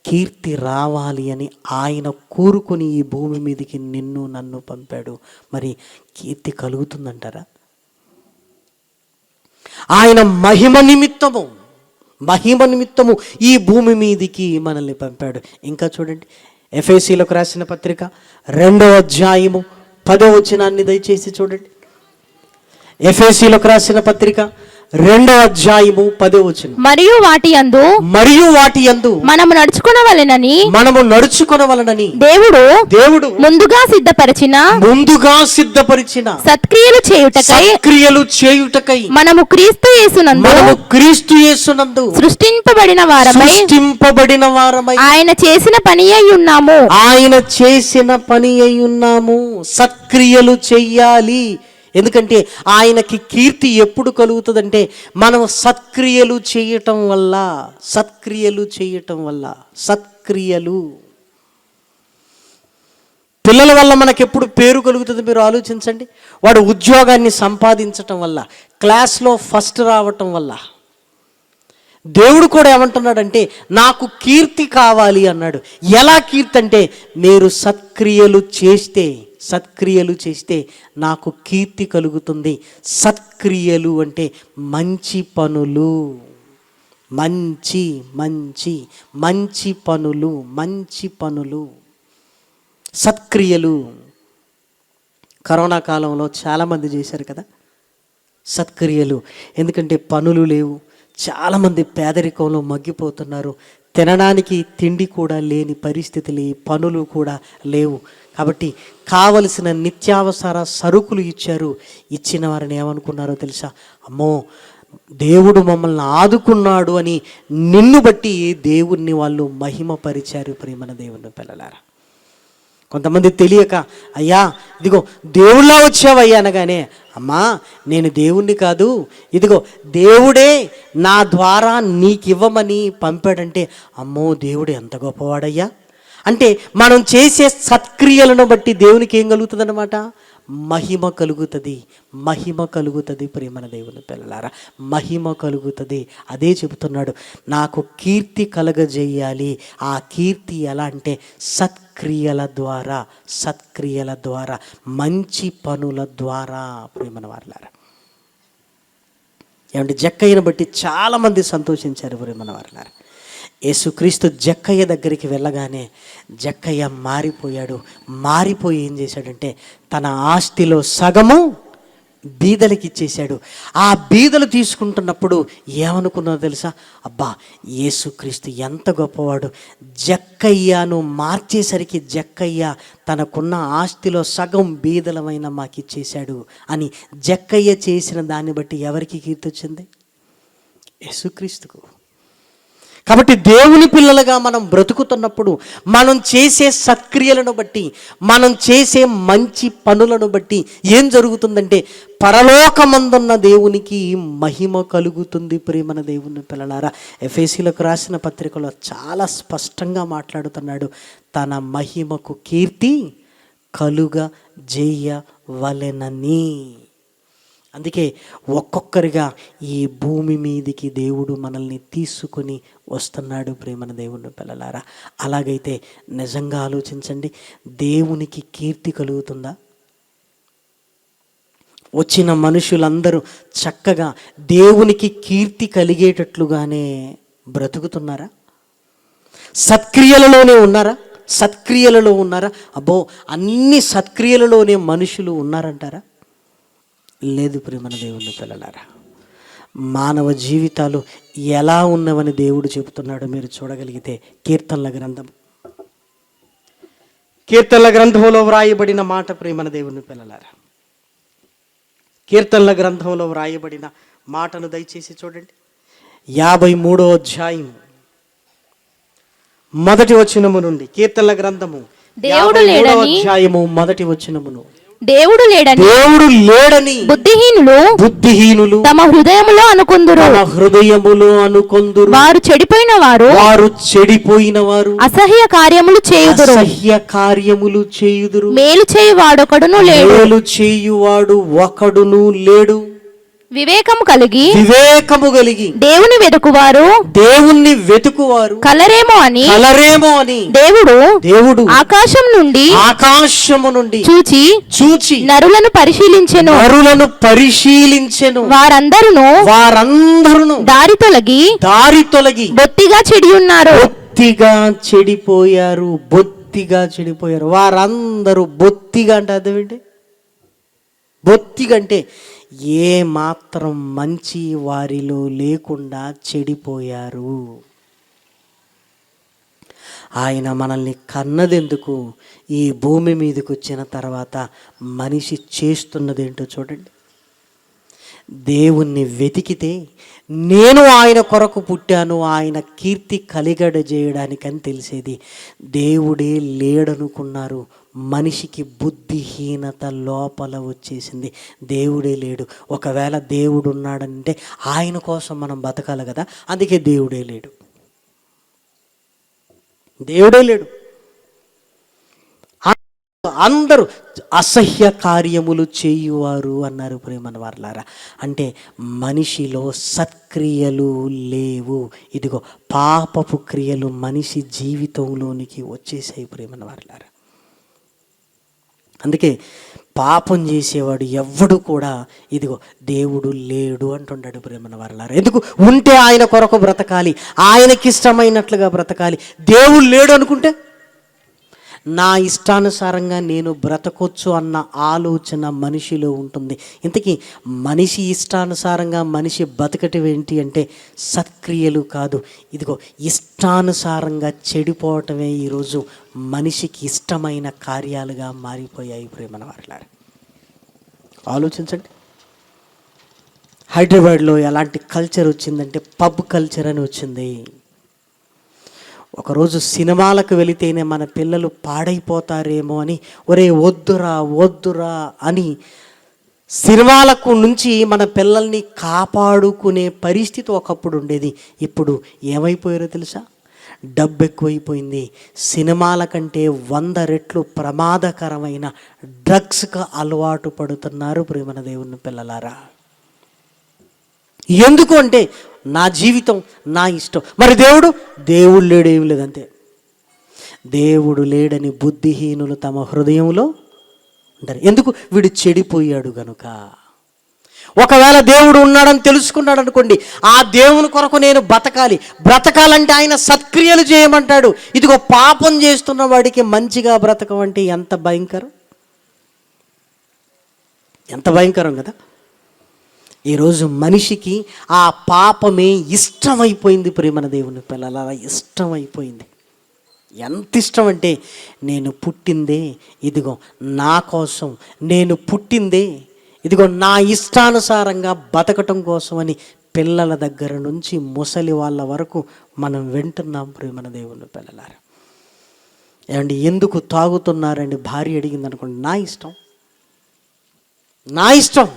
కీర్తి రావాలి అని ఆయన కోరుకొని ఈ భూమి మీదకి నిన్ను నన్ను పంపాడు. మరి కీర్తి కలుగుతుందంటారా? ఆయన మహిమ నిమిత్తము ఈ భూమి మీదికి మనల్ని పంపాడు. ఇంకా చూడండి, ఎఫెసీలకు రాసిన పత్రిక 2వ అధ్యాయము 10వ వచనాన్ని దయచేసి చూడండి. ఎఫెసీలకు రాసిన పత్రిక 2వ అధ్యాయము 10వ వచనం. మరియు వాటి యందు మనము నడుచుకొనవలెనని దేవుడు ముందుగా సిద్ధపరిచిన సత్క్రియలు చేయుటకై మనము క్రీస్తు యేసునందు సృష్టింపబడిన వారమై ఆయన చేసిన పని అయి ఉన్నాము. సత్క్రియలు చెయ్యాలి. ఎందుకంటే ఆయనకి కీర్తి ఎప్పుడు కలుగుతుందంటే మనం సత్క్రియలు చేయటం వల్ల. పిల్లల వల్ల మనకెప్పుడు పేరు కలుగుతుంది మీరు ఆలోచించండి. వాడు ఉద్యోగాన్ని సంపాదించటం వల్ల, క్లాస్లో ఫస్ట్ రావటం వల్ల. దేవుడు కూడా ఏమంటున్నాడంటే నాకు కీర్తి కావాలి అన్నాడు. ఎలా కీర్తి అంటే మీరు సత్క్రియలు చేస్తే, సత్క్రియలు చేస్తే నాకు కీర్తి కలుగుతుంది. సత్క్రియలు అంటే మంచి పనులు, మంచి మంచి మంచి పనులు, మంచి పనులు, సత్క్రియలు. కరోనా కాలంలో చాలామంది చేశారు కదా సత్క్రియలు. ఎందుకంటే పనులు లేవు, చాలామంది పేదరికంలో మగ్గిపోతున్నారు, తినడానికి తిండి కూడా లేని పరిస్థితులు, పనులు కూడా లేవు. కాబట్టి కావలసిన నిత్యావసర సరుకులు ఇచ్చారు. ఇచ్చిన వారిని ఏమనుకున్నారో తెలుసా? అమ్మో దేవుడు మమ్మల్ని ఆదుకున్నాడు అని నిన్ను బట్టి దేవుణ్ణి వాళ్ళు మహిమపరిచారు. ప్రియమైన దేవుని పిల్లలారా, కొంతమంది తెలియక అయ్యా ఇదిగో దేవుళ్ళా వచ్చావయ్యా అనగానే, అమ్మా నేను దేవుణ్ణి కాదు, ఇదిగో దేవుడే నా ద్వారా నీకివ్వమని పంపాడంటే, అమ్మో దేవుడు ఎంత గొప్పవాడయ్యా అంటే మనం చేసే సత్క్రియలను బట్టి దేవునికి ఏం కలుగుతుందన్నమాట? మహిమ కలుగుతుంది, మహిమ కలుగుతుంది. ప్రియమైన దేవుని పిల్లలారా, మహిమ కలుగుతుంది. అదే చెబుతున్నాడు, నాకు కీర్తి కలగజేయాలి. ఆ కీర్తి ఎలా అంటే సత్క్రియల ద్వారా, సత్క్రియల ద్వారా, మంచి పనుల ద్వారా. ప్రియమైన వారలారా, ఏమంటే జక్కయ్యను బట్టి చాలామంది సంతోషించారు. ప్రియమైన వారలారా, యేసుక్రీస్తు జక్కయ్య దగ్గరికి వెళ్ళగానే జక్కయ్య మారిపోయాడు. మారిపోయి ఏం చేశాడంటే తన ఆస్తిలో సగము బీదలకి ఇచ్చేశాడు. ఆ బీదలు తీసుకుంటున్నప్పుడు ఏమనుకున్నారో తెలుసా? అబ్బా యేసుక్రీస్తు ఎంత గొప్పవాడు, జక్కయ్యను మార్చేసరికి జక్కయ్య తనకున్న ఆస్తిలో సగం బీదలమైన మాకు ఇచ్చేశాడు అని జక్కయ్య చేసిన దాన్ని బట్టి ఎవరికి కీర్తి వచ్చింది? యేసుక్రీస్తుకు. కాబట్టి దేవుని పిల్లలుగా మనం బ్రతుకుతున్నప్పుడు మనం చేసే సత్క్రియలను బట్టి, మనం చేసే మంచి పనులను బట్టి ఏం జరుగుతుందంటే పరలోకమందున్న దేవునికి మహిమ కలుగుతుంది. ప్రియమైన దేవుని పిల్లలారా, ఎఫెసీలకు రాసిన పత్రికలో చాలా స్పష్టంగా మాట్లాడుతున్నాడు, తన మహిమకు కీర్తి కలుగ జేయవలెనని. అందుకే ఒక్కొక్కరిగా ఈ భూమి మీదికి దేవుడు మనల్ని తీసుకొని వస్తున్నాడు. ప్రేమన దేవుని పిల్లలారా, అలాగైతే నిజంగా ఆలోచించండి, దేవునికి కీర్తి కలుగుతుందా? వచ్చిన మనుషులందరూ చక్కగా దేవునికి కీర్తి కలిగేటట్లుగానే బ్రతుకుతున్నారా? సత్క్రియలలోనే ఉన్నారా? సత్క్రియలలో ఉన్నారా? అబ్బో అన్ని సత్క్రియలలోనే మనుషులు ఉన్నారంటారా? లేదు. ప్రియమైన దేవుని పిల్లలారా, మానవ జీవితాలు ఎలా ఉన్నవని దేవుడు చెబుతున్నాడో మీరు చూడగలిగితే కీర్తనల గ్రంథంలో వ్రాయబడిన మాట, ప్రియమైన దేవుని పిల్లలారా, కీర్తనల గ్రంథంలో వ్రాయబడిన మాటను దయచేసి చూడండి. 53వ అధ్యాయం మొదటి వచనము నుండి, కీర్తనల గ్రంథము 53వ అధ్యాయము మొదటి వచనమును, దేవుడు లేడని బుద్ధిహీనులు తమ హృదయములో అనుకొందురు. వారు చెడిపోయిన వారు అసహ్య కార్యములు చేయుదురు. మేలు చేయువాడు ఒకడును లేడు. వివేకము కలిగి దేవుని వెతుకువారు కలరేమో అని దేవుడు ఆకాశము నుండి చూచి నరులను పరిశీలించెను. వారందరూ దారి తొలగి బొత్తిగా చెడిపోయారు. వారందరూ బొత్తిగా అంటే అర్థమేంటి? బొత్తిగా అంటే ఏ మాత్రం మంచి వారిలో లేకుండా చెడిపోయారు. ఆయన మనల్ని కన్నదెందుకు? ఈ భూమి మీదకి వచ్చిన తర్వాత మనిషి చేస్తున్నదేంటో చూడండి. దేవుణ్ణి వెతికితే నేను ఆయన కొరకు పుట్టాను, ఆయన కీర్తి కలిగజేయడానికని తెలిసేది. దేవుడే లేడనుకున్నారు. మనిషికి బుద్ధిహీనత లోపల వచ్చేసింది. దేవుడే లేడు. ఒకవేళ దేవుడు ఉన్నాడంటే ఆయన కోసం మనం బతకాలి కదా, అందుకే దేవుడే లేడు. అందరూ అసహ్య కార్యములు చేయువారు అన్నారు. ప్రేమన వారలారా, అంటే మనిషిలో సత్క్రియలు లేవు. ఇదిగో పాపపు క్రియలు మనిషి జీవితంలోనికి వచ్చేసాయి. ప్రేమన వారలారా, అందుకే పాపం చేసేవాడు ఎవ్వడు కూడా ఇదిగో దేవుడు లేడు అంటున్నాడు ప్రేమన వారలారా. ఎందుకు? ఉంటే ఆయన కొరకు బ్రతకాలి, ఆయనకిష్టమైనట్లుగా బ్రతకాలి. దేవుడు లేడు అనుకుంటే నా ఇష్టానుసారంగా నేను బ్రతకొచ్చు అన్న ఆలోచన మనిషిలో ఉంటుంది. ఇంతకీ మనిషి ఇష్టానుసారంగా మనిషి బతకటం ఏంటి అంటే సత్క్రియలు కాదు, ఇదిగో ఇష్టానుసారంగా చెడిపోవటమే ఈరోజు మనిషికి ఇష్టమైన కార్యాలుగా మారిపోయాయి ప్రేమన వారలారా. ఆలోచించండి, హైదరాబాద్లో ఎలాంటి కల్చర్ వచ్చిందంటే పబ్ కల్చర్ అని వచ్చింది. ఒకరోజు సినిమాలకు వెళితేనే మన పిల్లలు పాడైపోతారేమో అని ఒరే వద్దురా అని సినిమాలకు నుంచి మన పిల్లల్ని కాపాడుకునే పరిస్థితి ఒకప్పుడు ఉండేది. ఇప్పుడు ఏమైపోయారో తెలుసా? డబ్బు ఎక్కువైపోయింది. సినిమాల కంటే 100 రెట్లు ప్రమాదకరమైన డ్రగ్స్కి అలవాటు పడుతున్నారు ప్రేమన దేవుని పిల్లలారా. ఎందుకు అంటే నా జీవితం నా ఇష్టం. మరి దేవుడు లేడు, ఏమి లేదంతే. దేవుడు లేడని బుద్ధిహీనులు తమ హృదయంలో ఉంటారు. ఎందుకు? వీడు చెడిపోయాడు గనుక. ఒకవేళ దేవుడు ఉన్నాడని తెలుసుకున్నాడు అనుకోండి, ఆ దేవుని కొరకు నేను బ్రతకాలంటే ఆయన సత్క్రియలు చేయమంటాడు. ఇదిగో పాపం చేస్తున్న వాడికి మంచిగా బ్రతకమంటే ఎంత భయంకరం కదా. ఈరోజు మనిషికి ఆ పాపమే ఇష్టమైపోయింది ప్రేమన దేవుని పిల్లల, ఇష్టమైపోయింది. ఎంత ఇష్టం అంటే నేను పుట్టిందే ఇదిగో నా కోసం, నేను పుట్టిందే ఇదిగో నా ఇష్టానుసారంగా బతకటం కోసం అని పిల్లల దగ్గర నుంచి ముసలి వాళ్ళ వరకు మనం వింటున్నాం ప్రేమన దేవుని పిల్లలారా. ఏమండి, ఎందుకు తాగుతున్నారండి భార్య అడిగింది అనుకోండి, నా ఇష్టం.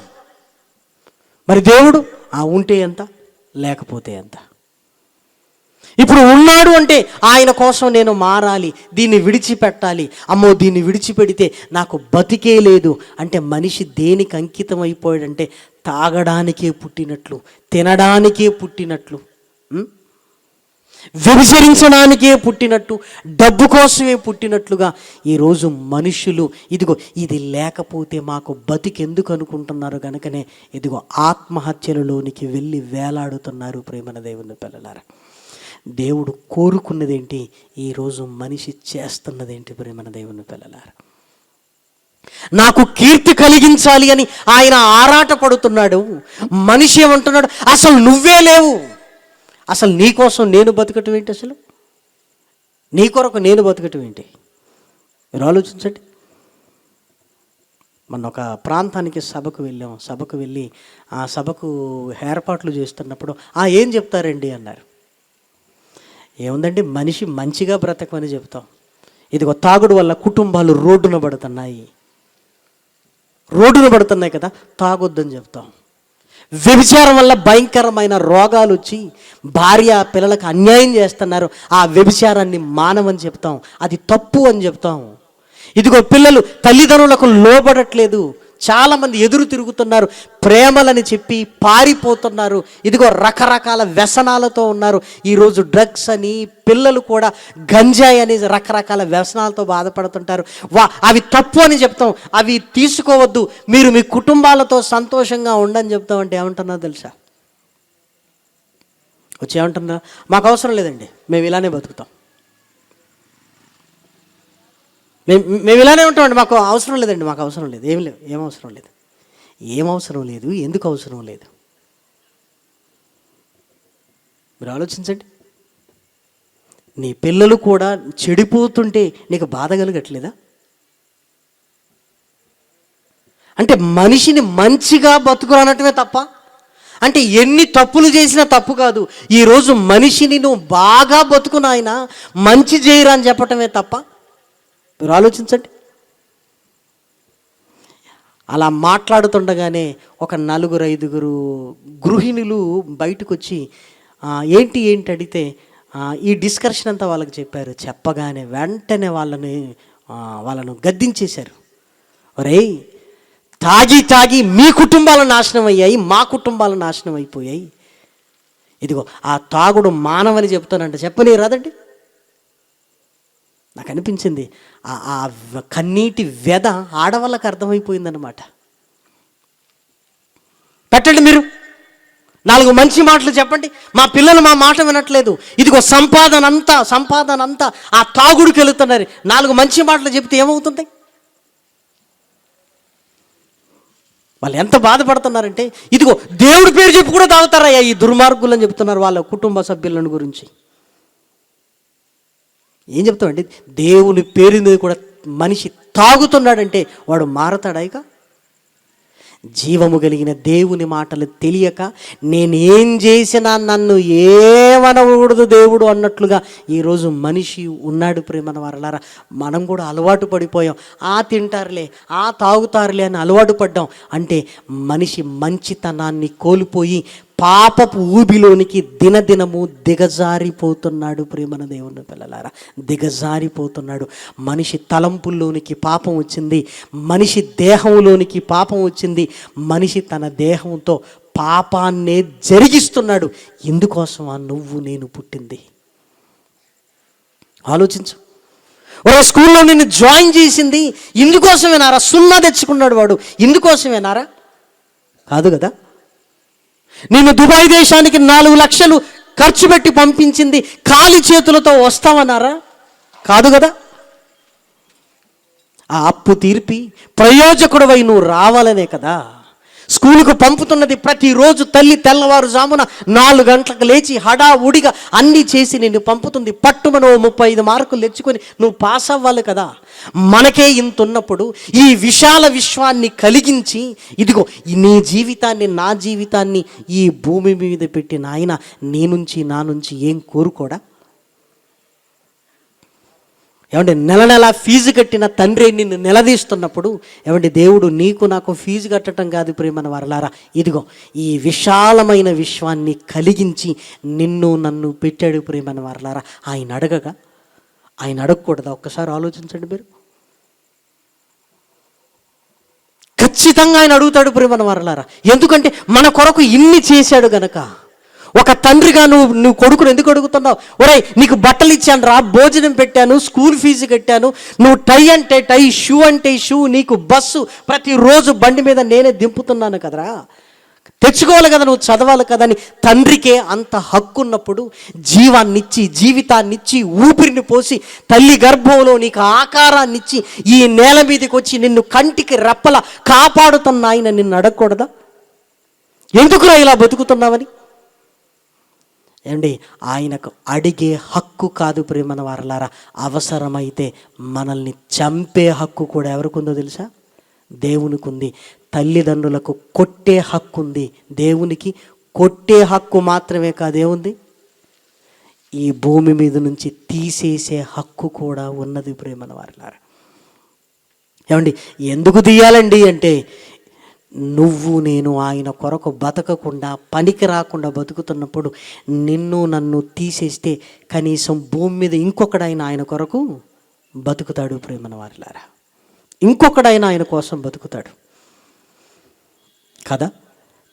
మరి దేవుడు ఉంటే ఎంత, లేకపోతే ఎంత. ఇప్పుడు ఉన్నాడు అంటే ఆయన కోసం నేను మారాలి, దీన్ని విడిచిపెట్టాలి. అమ్మో, దీన్ని విడిచిపెడితే నాకు బతికే లేదు అంటే మనిషి దేనికి అంకితం అయిపోయాడంటే తాగడానికే పుట్టినట్లు, తినడానికే పుట్టినట్లు, వ్యభిచరించడానికే పుట్టినట్టు, డబ్బు కోసమే పుట్టినట్లుగా ఈరోజు మనుషులు ఇదిగో ఇది లేకపోతే మాకు బతికెందుకు అనుకుంటున్నారు. కనుకనే ఇదిగో ఆత్మహత్యలలోనికి వెళ్ళి వేలాడుతున్నారు ప్రేమన దేవుని పిల్లలారా. దేవుడు కోరుకున్నదేంటి? ఈరోజు మనిషి చేస్తున్నదేంటి ప్రేమన దేవుని పిల్లలారా? నాకు కీర్తి కలిగించాలి అని ఆయన ఆరాట పడుతున్నాడు. మనిషి ఏమంటున్నాడు? అసలు నువ్వే లేవు, అసలు నీ కోసం నేను బతకటం ఏంటి, అసలు నీ కొరకు నేను బతకటం ఏంటి? మీరు ఆలోచించండి. మొన్న ఒక ప్రాంతానికి సభకు వెళ్ళి ఆ సభకు ఏర్పాట్లు చేస్తున్నప్పుడు ఏం చెప్తారండి అన్నారు. ఏముందండి, మనిషి మంచిగా బ్రతకమని చెప్తాం. ఇదిగో తాగుడు వల్ల కుటుంబాలు రోడ్డున పడుతున్నాయి కదా, తాగొద్దని చెప్తాం. వ్యభిచారం వల్ల భయంకరమైన రోగాలు వచ్చి భార్య పిల్లలకు అన్యాయం చేస్తున్నారు, ఆ వ్యభిచారాన్ని మానవని చెప్తాం, అది తప్పు అని చెప్తాం. ఇదిగో పిల్లలు తల్లిదండ్రులకు లోబడట్లేదు, చాలామంది ఎదురు తిరుగుతున్నారు, ప్రేమలని చెప్పి పారిపోతున్నారు. ఇదిగో రకరకాల వ్యసనాలతో ఉన్నారు. ఈరోజు డ్రగ్స్ అని, పిల్లలు కూడా గంజాయి అని రకరకాల వ్యసనాలతో బాధపడుతుంటారు. అవి తప్పు అని చెప్తాం, అవి తీసుకోవద్దు, మీరు మీ కుటుంబాలతో సంతోషంగా ఉండని చెప్తాం. అంటే ఏమంటున్నా తెలుసా? ఏమంటున్నా? మాకు అవసరం లేదండి, మేము ఇలానే బతుకుతాం, మేము ఇలానే ఉంటామండి, మాకు అవసరం లేదండి, మాకు అవసరం లేదు, ఏం అవసరం లేదు, ఎందుకు అవసరం లేదు? మీరు ఆలోచించండి. నీ పిల్లలు కూడా చెడిపోతుంటే నీకు బాధ కలగట్లేదా? అంటే మనిషిని మంచిగా బతుకురానటమే తప్ప, అంటే ఎన్ని తప్పులు చేసినా తప్పు కాదు. ఈరోజు మనిషిని నువ్వు బాగా బతుకు నాయనా, మంచి చేయరా అని చెప్పటమే తప్ప. మీరు ఆలోచించండి. అలా మాట్లాడుతుండగానే ఒక 4-5 గృహిణులు బయటకు వచ్చి ఏంటి అడిగితే ఈ డిస్కషన్ అంతా వాళ్ళకి చెప్పారు. చెప్పగానే వెంటనే వాళ్ళను గద్దించేశారు. ఒరేయ్, తాగి మీ కుటుంబాలు నాశనం అయ్యాయి, మా కుటుంబాలు నాశనం అయిపోయాయి. ఇదిగో ఆ తాగుడు మానవని చెప్తానంటే చెప్పని రాదండి. నాకు అనిపించింది ఆ కన్నీటి వ్యధ ఆడవాళ్ళకి అర్థమైపోయిందనమాట. పెట్టండి మీరు 4 మంచి మాటలు చెప్పండి. మా పిల్లలు మా మాట వినట్లేదు, ఇదిగో సంపాదన అంతా ఆ తాగుడికి వెళుతున్నారు. 4 మంచి మాటలు చెప్తే ఏమవుతుంది? వాళ్ళు ఎంత బాధపడుతున్నారంటే, ఇదిగో దేవుడి పేరు చెప్పి కూడా తాగుతారయ్యా ఈ దుర్మార్గులు అని చెప్తున్నారు వాళ్ళ కుటుంబ సభ్యులను గురించి. ఏం చెప్తామండి? దేవుని పేరు మీద కూడా మనిషి తాగుతున్నాడంటే వాడు మారతాడా? ఇక జీవము కలిగిన దేవుని మాటలు తెలియక నేనేం చేసినా నన్ను ఏమనకూడదు దేవుడు అన్నట్లుగా ఈరోజు మనిషి ఉన్నాడు. ప్రేమన వారలారా, మనం కూడా అలవాటు పడిపోయాం. తింటారులే, తాగుతారులే అని అలవాటు పడ్డాం. అంటే మనిషి మంచితనాన్ని కోల్పోయి పాపపు ఊబిలోనికి దినదినము దిగజారిపోతున్నాడు. ప్రేమన దేవుని పిల్లలారా, దిగజారిపోతున్నాడు. మనిషి తలంపుల్లోనికి పాపం వచ్చింది, మనిషి దేహంలోనికి పాపం వచ్చింది. మనిషి తన దేహంతో పాపాన్నే జరిగిస్తున్నాడు. ఎందుకోసమా నువ్వు నేను పుట్టింది? ఆలోచించు. ఒక స్కూల్లో నిన్ను జాయిన్ చేసింది ఇందుకోసమేనారా? 0 తెచ్చుకున్నాడు వాడు ఇందుకోసమేనారా? కాదు కదా. నేను దుబాయ్ దేశానికి 4 లక్షలు ఖర్చు పెట్టి పంపించింది ఖాళీ చేతులతో వస్తామన్నారా? కాదు కదా. ఆ అప్పు తీర్పి ప్రయోజకుడివై నువ్వు రావాలనే కదా స్కూలుకు పంపుతున్నది. ప్రతిరోజు తల్లి తెల్లవారుజామున 4 గంటలకు లేచి హడావుడిగా అన్నీ చేసి నిన్ను పంపుతుంది. పట్టుమను 35 మార్కులు తెచ్చుకొని నువ్వు పాస్ అవ్వాలి కదా. మనకే ఇంత ఉన్నప్పుడు ఈ విశాల విశ్వాన్ని కలిగించి ఇదిగో నీ జీవితాన్ని, నా జీవితాన్ని ఈ భూమి మీద పెట్టిన ఆయన నా నుంచి ఏం కోరుకోడా? ఏమంటే నెల ఫీజు కట్టిన తండ్రి నిన్ను నిలదీస్తున్నప్పుడు, ఏమంటే దేవుడు నీకు నాకు ఫీజు కట్టడం కాదు ప్రేమన వారలారా, ఇదిగో ఈ విశాలమైన విశ్వాన్ని కలిగించి నిన్ను నన్ను పెట్టాడు ప్రేమన వారలారా. ఆయన అడగకూడదా? ఒక్కసారి ఆలోచించండి మీరు. ఖచ్చితంగా ఆయన అడుగుతాడు ప్రేమన వారలారా. ఎందుకంటే మన కొరకు ఇన్ని చేశాడు గనక. ఒక తండ్రిగా నువ్వు కొడుకును ఎందుకు అడుగుతున్నావు? ఒరేయ్, నీకు బట్టలు ఇచ్చాను రా, భోజనం పెట్టాను, స్కూల్ ఫీజు కట్టాను, నువ్వు టై అంటే టై, షూ అంటే షూ, నీకు బస్సు ప్రతిరోజు బండి మీద నేనే దింపుతున్నాను కదరా, తెచ్చుకోవాలి కదా, నువ్వు చదవాలి కదా అని తండ్రికే అంత హక్కు ఉన్నప్పుడు జీవాన్నిచ్చి, జీవితాన్నిచ్చి, ఊపిరిని పోసి తల్లి గర్భంలో నీకు ఆకారాన్నిచ్చి ఈ నేల మీదకి వచ్చి నిన్ను కంటికి రెప్పలా కాపాడుతున్న ఆయన నిన్ను అడగకూడదా? ఎందుకురా ఇలా బతుకుతున్నావని? ఏమండి, ఆయనకు అడిగే హక్కు కాదు ప్రేమన వారలారా, అవసరమైతే మనల్ని చంపే హక్కు కూడా ఎవరికి ఉందో తెలుసా? దేవునికి ఉంది. తల్లిదండ్రులకు కొట్టే హక్కు ఉంది దేవునికి. కొట్టే హక్కు మాత్రమే కాదు, ఏముంది? ఈ భూమి మీద నుంచి తీసేసే హక్కు కూడా ఉన్నది ప్రేమన వారలారా. ఏమండి, ఎందుకు తీయాలండి అంటే, నువ్వు నేను ఆయన కొరకు బతకకుండా, పనికి రాకుండా బతుకుతున్నప్పుడు నిన్ను నన్ను తీసేస్తే కనీసం భూమి మీద ఇంకొకడైనా ఆయన కొరకు బతుకుతాడు ప్రేమన వారిలారా. ఇంకొకడైనా ఆయన కోసం బతుకుతాడు కదా.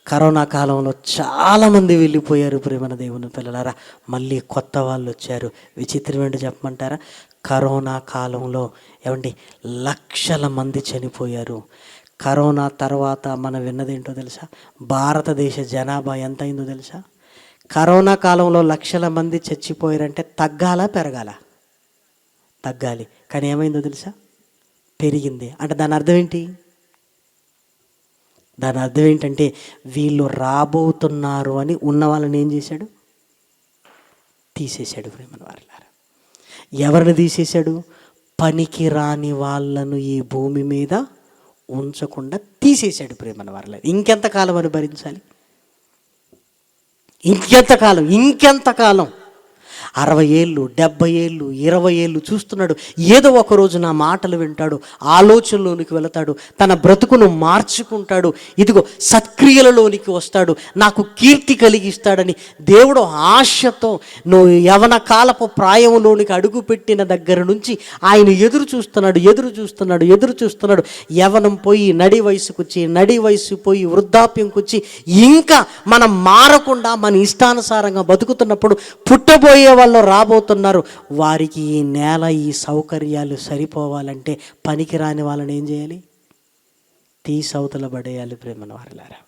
కరోనా కాలంలో చాలామంది వెళ్ళిపోయారు ప్రేమన దేవుని పిల్లలారా. మళ్ళీ కొత్త వాళ్ళు వచ్చారు. విచిత్రం ఏంటో చెప్పమంటారా? కరోనా కాలంలో ఏమండి లక్షల మంది చనిపోయారు. కరోనా తర్వాత మనం విన్నదేంటో తెలుసా? భారతదేశ జనాభా ఎంత అయిందో తెలుసా? కరోనా కాలంలో లక్షల మంది చచ్చిపోయారంటే తగ్గాలా పెరగాల? తగ్గాలి. కానీ ఏమైందో తెలుసా? పెరిగింది. అంటే దాని అర్థం ఏంటి? దాని అర్థం ఏంటంటే వీళ్ళు రాబోతున్నారు అని ఉన్న వాళ్ళని ఏం చేశాడు? తీసేశాడు ప్రేమన వారిలారా. ఎవరిని తీసేశాడు? పనికి రాని వాళ్ళను ఈ భూమి మీద ఉంచకుండా తీసేశాడు ప్రేమన వారిలారా. ఇంకెంతకాలం అని భరించాలి? ఇంకెంతకాలం? 60 ఏళ్ళు, 70 ఏళ్ళు, 20 ఏళ్ళు చూస్తున్నాడు. ఏదో ఒకరోజు నా మాటలు వింటాడు, ఆలోచనలోనికి వెళతాడు, తన బ్రతుకును మార్చుకుంటాడు, ఇదిగో సత్క్రియలలోనికి వస్తాడు, నాకు కీర్తి కలిగిస్తాడని దేవుడు ఆశతో నువ్వు యవన కాలపు ప్రాయంలోనికి అడుగుపెట్టిన దగ్గర నుంచి ఆయన ఎదురు చూస్తున్నాడు. యవనం పోయి నడి వయసు పోయి వృద్ధాప్యంకి వచ్చి ఇంకా మనం మారకుండా మన ఇష్టానుసారంగా బతుకుతున్నప్పుడు పుట్టబోయేవాడు వాళ్ళు రాబోతున్నారు. వారికి ఈ నేల, ఈ సౌకర్యాలు సరిపోవాలంటే పనికిరాని వాళ్ళని ఏం చేయాలి? తీసవతల పడేయాలి ప్రేమన వారలారా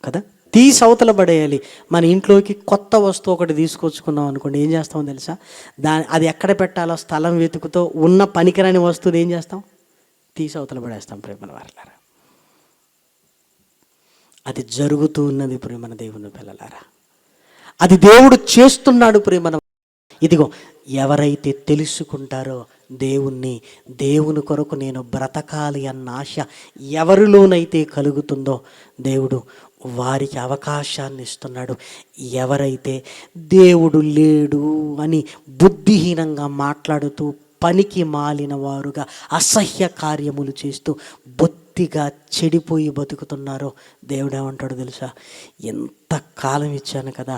కదా, తీసవతల పడేయాలి. మన ఇంట్లోకి కొత్త వస్తువు ఒకటి తీసుకొచ్చుకున్నాం అనుకోండి, ఏం చేస్తామో తెలుసా? అది ఎక్కడ పెట్టాలో స్థలం వెతుకుతో ఉన్న పనికిరాని వస్తువుని ఏం చేస్తాం? తీసవతల పడేస్తాం ప్రేమన వారలారా. అది జరుగుతూ ఉన్నది ప్రేమన దేవుని పిల్లలారా. అది దేవుడు చేస్తున్నాడు ప్రేమన. ఇదిగో, ఎవరైతే తెలుసుకుంటారో దేవుని కొరకు నేను బ్రతకాలి అన్న ఆశ ఎవరిలోనైతే కలుగుతుందో దేవుడు వారికి అవకాశాన్ని ఇస్తున్నాడు. ఎవరైతే దేవుడు లేడు అని బుద్ధిహీనంగా మాట్లాడుతూ పనికి మాలిన వారుగా అసహ్య కార్యములు చేస్తూ బొత్తిగా చెడిపోయి బతుకుతున్నారో దేవుడు ఏమంటాడు తెలుసా? ఎంత కాలం ఇచ్చాను కదా,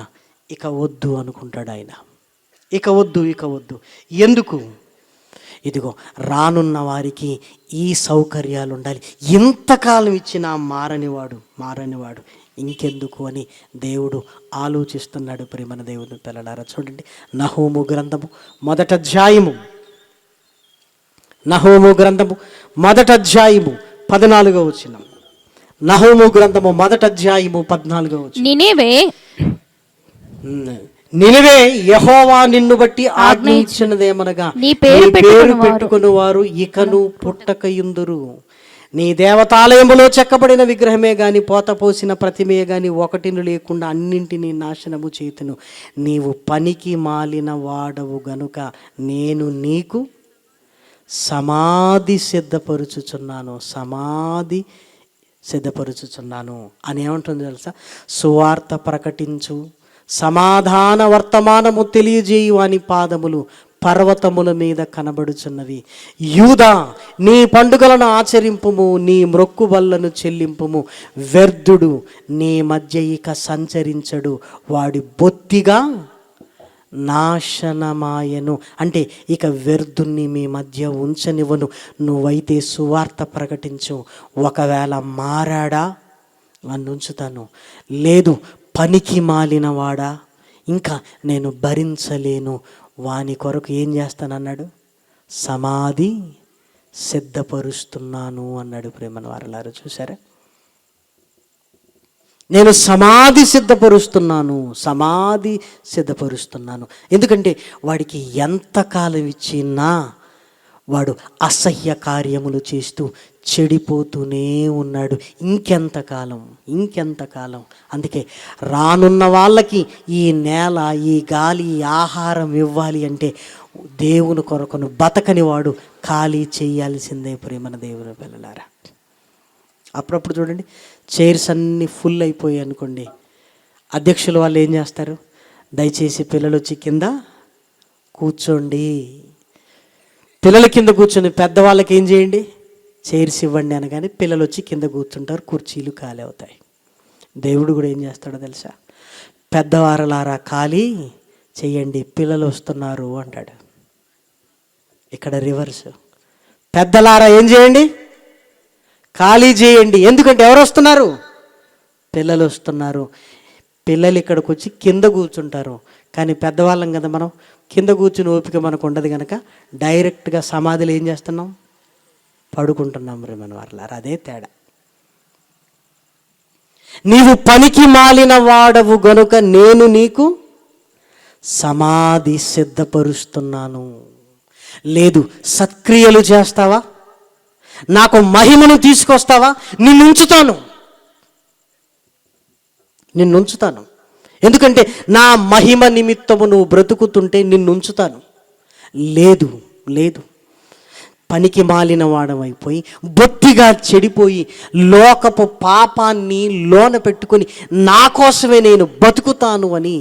ఇక వద్దు అనుకుంటాడు ఆయన. ఇక వద్దు. ఎందుకు? ఇదిగో, రానున్న వారికి ఈ సౌకర్యాలు ఉండాలి. ఎంతకాలం ఇచ్చినా మారనివాడు ఇంకెందుకు అని దేవుడు ఆలోచిస్తున్నాడు ప్రేమన దేవుని పిల్లలారా. చూడండి, నహూము గ్రంథము మొదటి అధ్యాయము 14వ వచనం. నహూము గ్రంథము మొదటి అధ్యాయము 14వ వచనం. నినివే యెహోవా నిన్ను బట్టి ఆజ్ఞ ఇచ్చినదేమనగా, నీ పేరు పెట్టుకుని వారు ఇకను పుట్టకయుందురు. నీ దేవతాలయములో చెక్కబడిన విగ్రహమే గాని పోతపోసిన ప్రతిమే గాని ఒకటిని లేకుండా అన్నింటినీ నాశనము చేతును. నీవు పనికి మాలిన వాడవు గనుక నేను నీకు సమాధి సిద్ధపరుచుచున్నాను అని ఏమంటుంది తెలుసా? సువార్త ప్రకటించు, సమాధాన వర్తమానము తెలియజేయు అని పాదములు పర్వతముల మీద కనబడుచున్నవి. యూదా, నీ పండుగలను ఆచరింపుము, నీ మ్రొక్కుబళ్లను చెల్లింపుము. వ్యర్థుడు నీ మధ్య ఇక సంచరించడు, వాడి బొత్తిగా నాశనమాయను. అంటే ఇక వ్యర్థుణ్ణి మీ మధ్య ఉంచనివ్వను. నువ్వైతే సువార్త ప్రకటించు. ఒకవేళ మారాడా వాణ్ణి ఉంచుతాను, లేదు పనికి మాలినవాడా ఇంకా నేను భరించలేను, వాని కొరకు ఏం చేస్తానన్నాడు? సమాధి సిద్ధపరుస్తున్నాను అన్నాడు ప్రేమన వారలారా. చూసారా? నేను సమాధి సిద్ధపరుస్తున్నాను. ఎందుకంటే వాడికి ఎంతకాలం ఇచ్చినా వాడు అసహ్య కార్యములు చేస్తూ చెడిపోతూనే ఉన్నాడు. ఇంకెంతకాలం. అందుకే రానున్న వాళ్ళకి ఈ నేల, ఈ గాలి, ఈ ఆహారం ఇవ్వాలి అంటే దేవుని కొరకును బతకని వాడు ఖాళీ చేయాల్సిందే ప్రేమన దేవుని పిల్లలారా. అప్పుడప్పుడు చూడండి, చైర్స్ అన్నీ ఫుల్ అయిపోయాయి అనుకోండి, అధ్యక్షులు వాళ్ళు ఏం చేస్తారు? దయచేసి పిల్లలు వచ్చి కింద కూర్చోండి. పిల్లల కింద కూర్చొని పెద్దవాళ్ళకి ఏం చేయండి? చైర్స్ ఇవ్వండి అనగానే పిల్లలు వచ్చి కింద కూర్చుంటారు, కుర్చీలు ఖాళీ అవుతాయి. దేవుడు కూడా ఏం చేస్తాడో తెలుసా? పెద్దవారలారా ఖాళీ చెయ్యండి, పిల్లలు వస్తున్నారు అంటాడు. ఇక్కడ రివర్స్. పెద్దలారా ఏం చేయండి? ఖాళీ చేయండి. ఎందుకంటే ఎవరు వస్తున్నారు? పిల్లలు వస్తున్నారు. పిల్లలు ఇక్కడికి వచ్చి కింద కూర్చుంటారు. కానీ పెద్దవాళ్ళం కదా మనం, కింద కూర్చుని ఓపిక మనకు ఉండదు కనుక డైరెక్ట్గా సమాధిలో ఏం చేస్తున్నాం? పడుకుంటున్నాం మన వాళ్ళారా. అదే తేడా. నీవు పనికి మాలిన వాడవు గనుక నేను నీకు సమాధి సిద్ధపరుస్తున్నాను. లేదు, సత్క్రియలు చేస్తావా, నాకు మహిమను తీసుకొస్తావా, నిన్నుంచుతాను. ఎందుకంటే నా మహిమ నిమిత్తము నువ్వు బ్రతుకుతుంటే నిన్నుంచుతాను. లేదు, పనికి మాలిన వాడమైపోయి బొత్తిగా చెడిపోయి లోకపు పాపాన్ని లోన పెట్టుకొని నా కోసమే నేను బతుకుతాను అని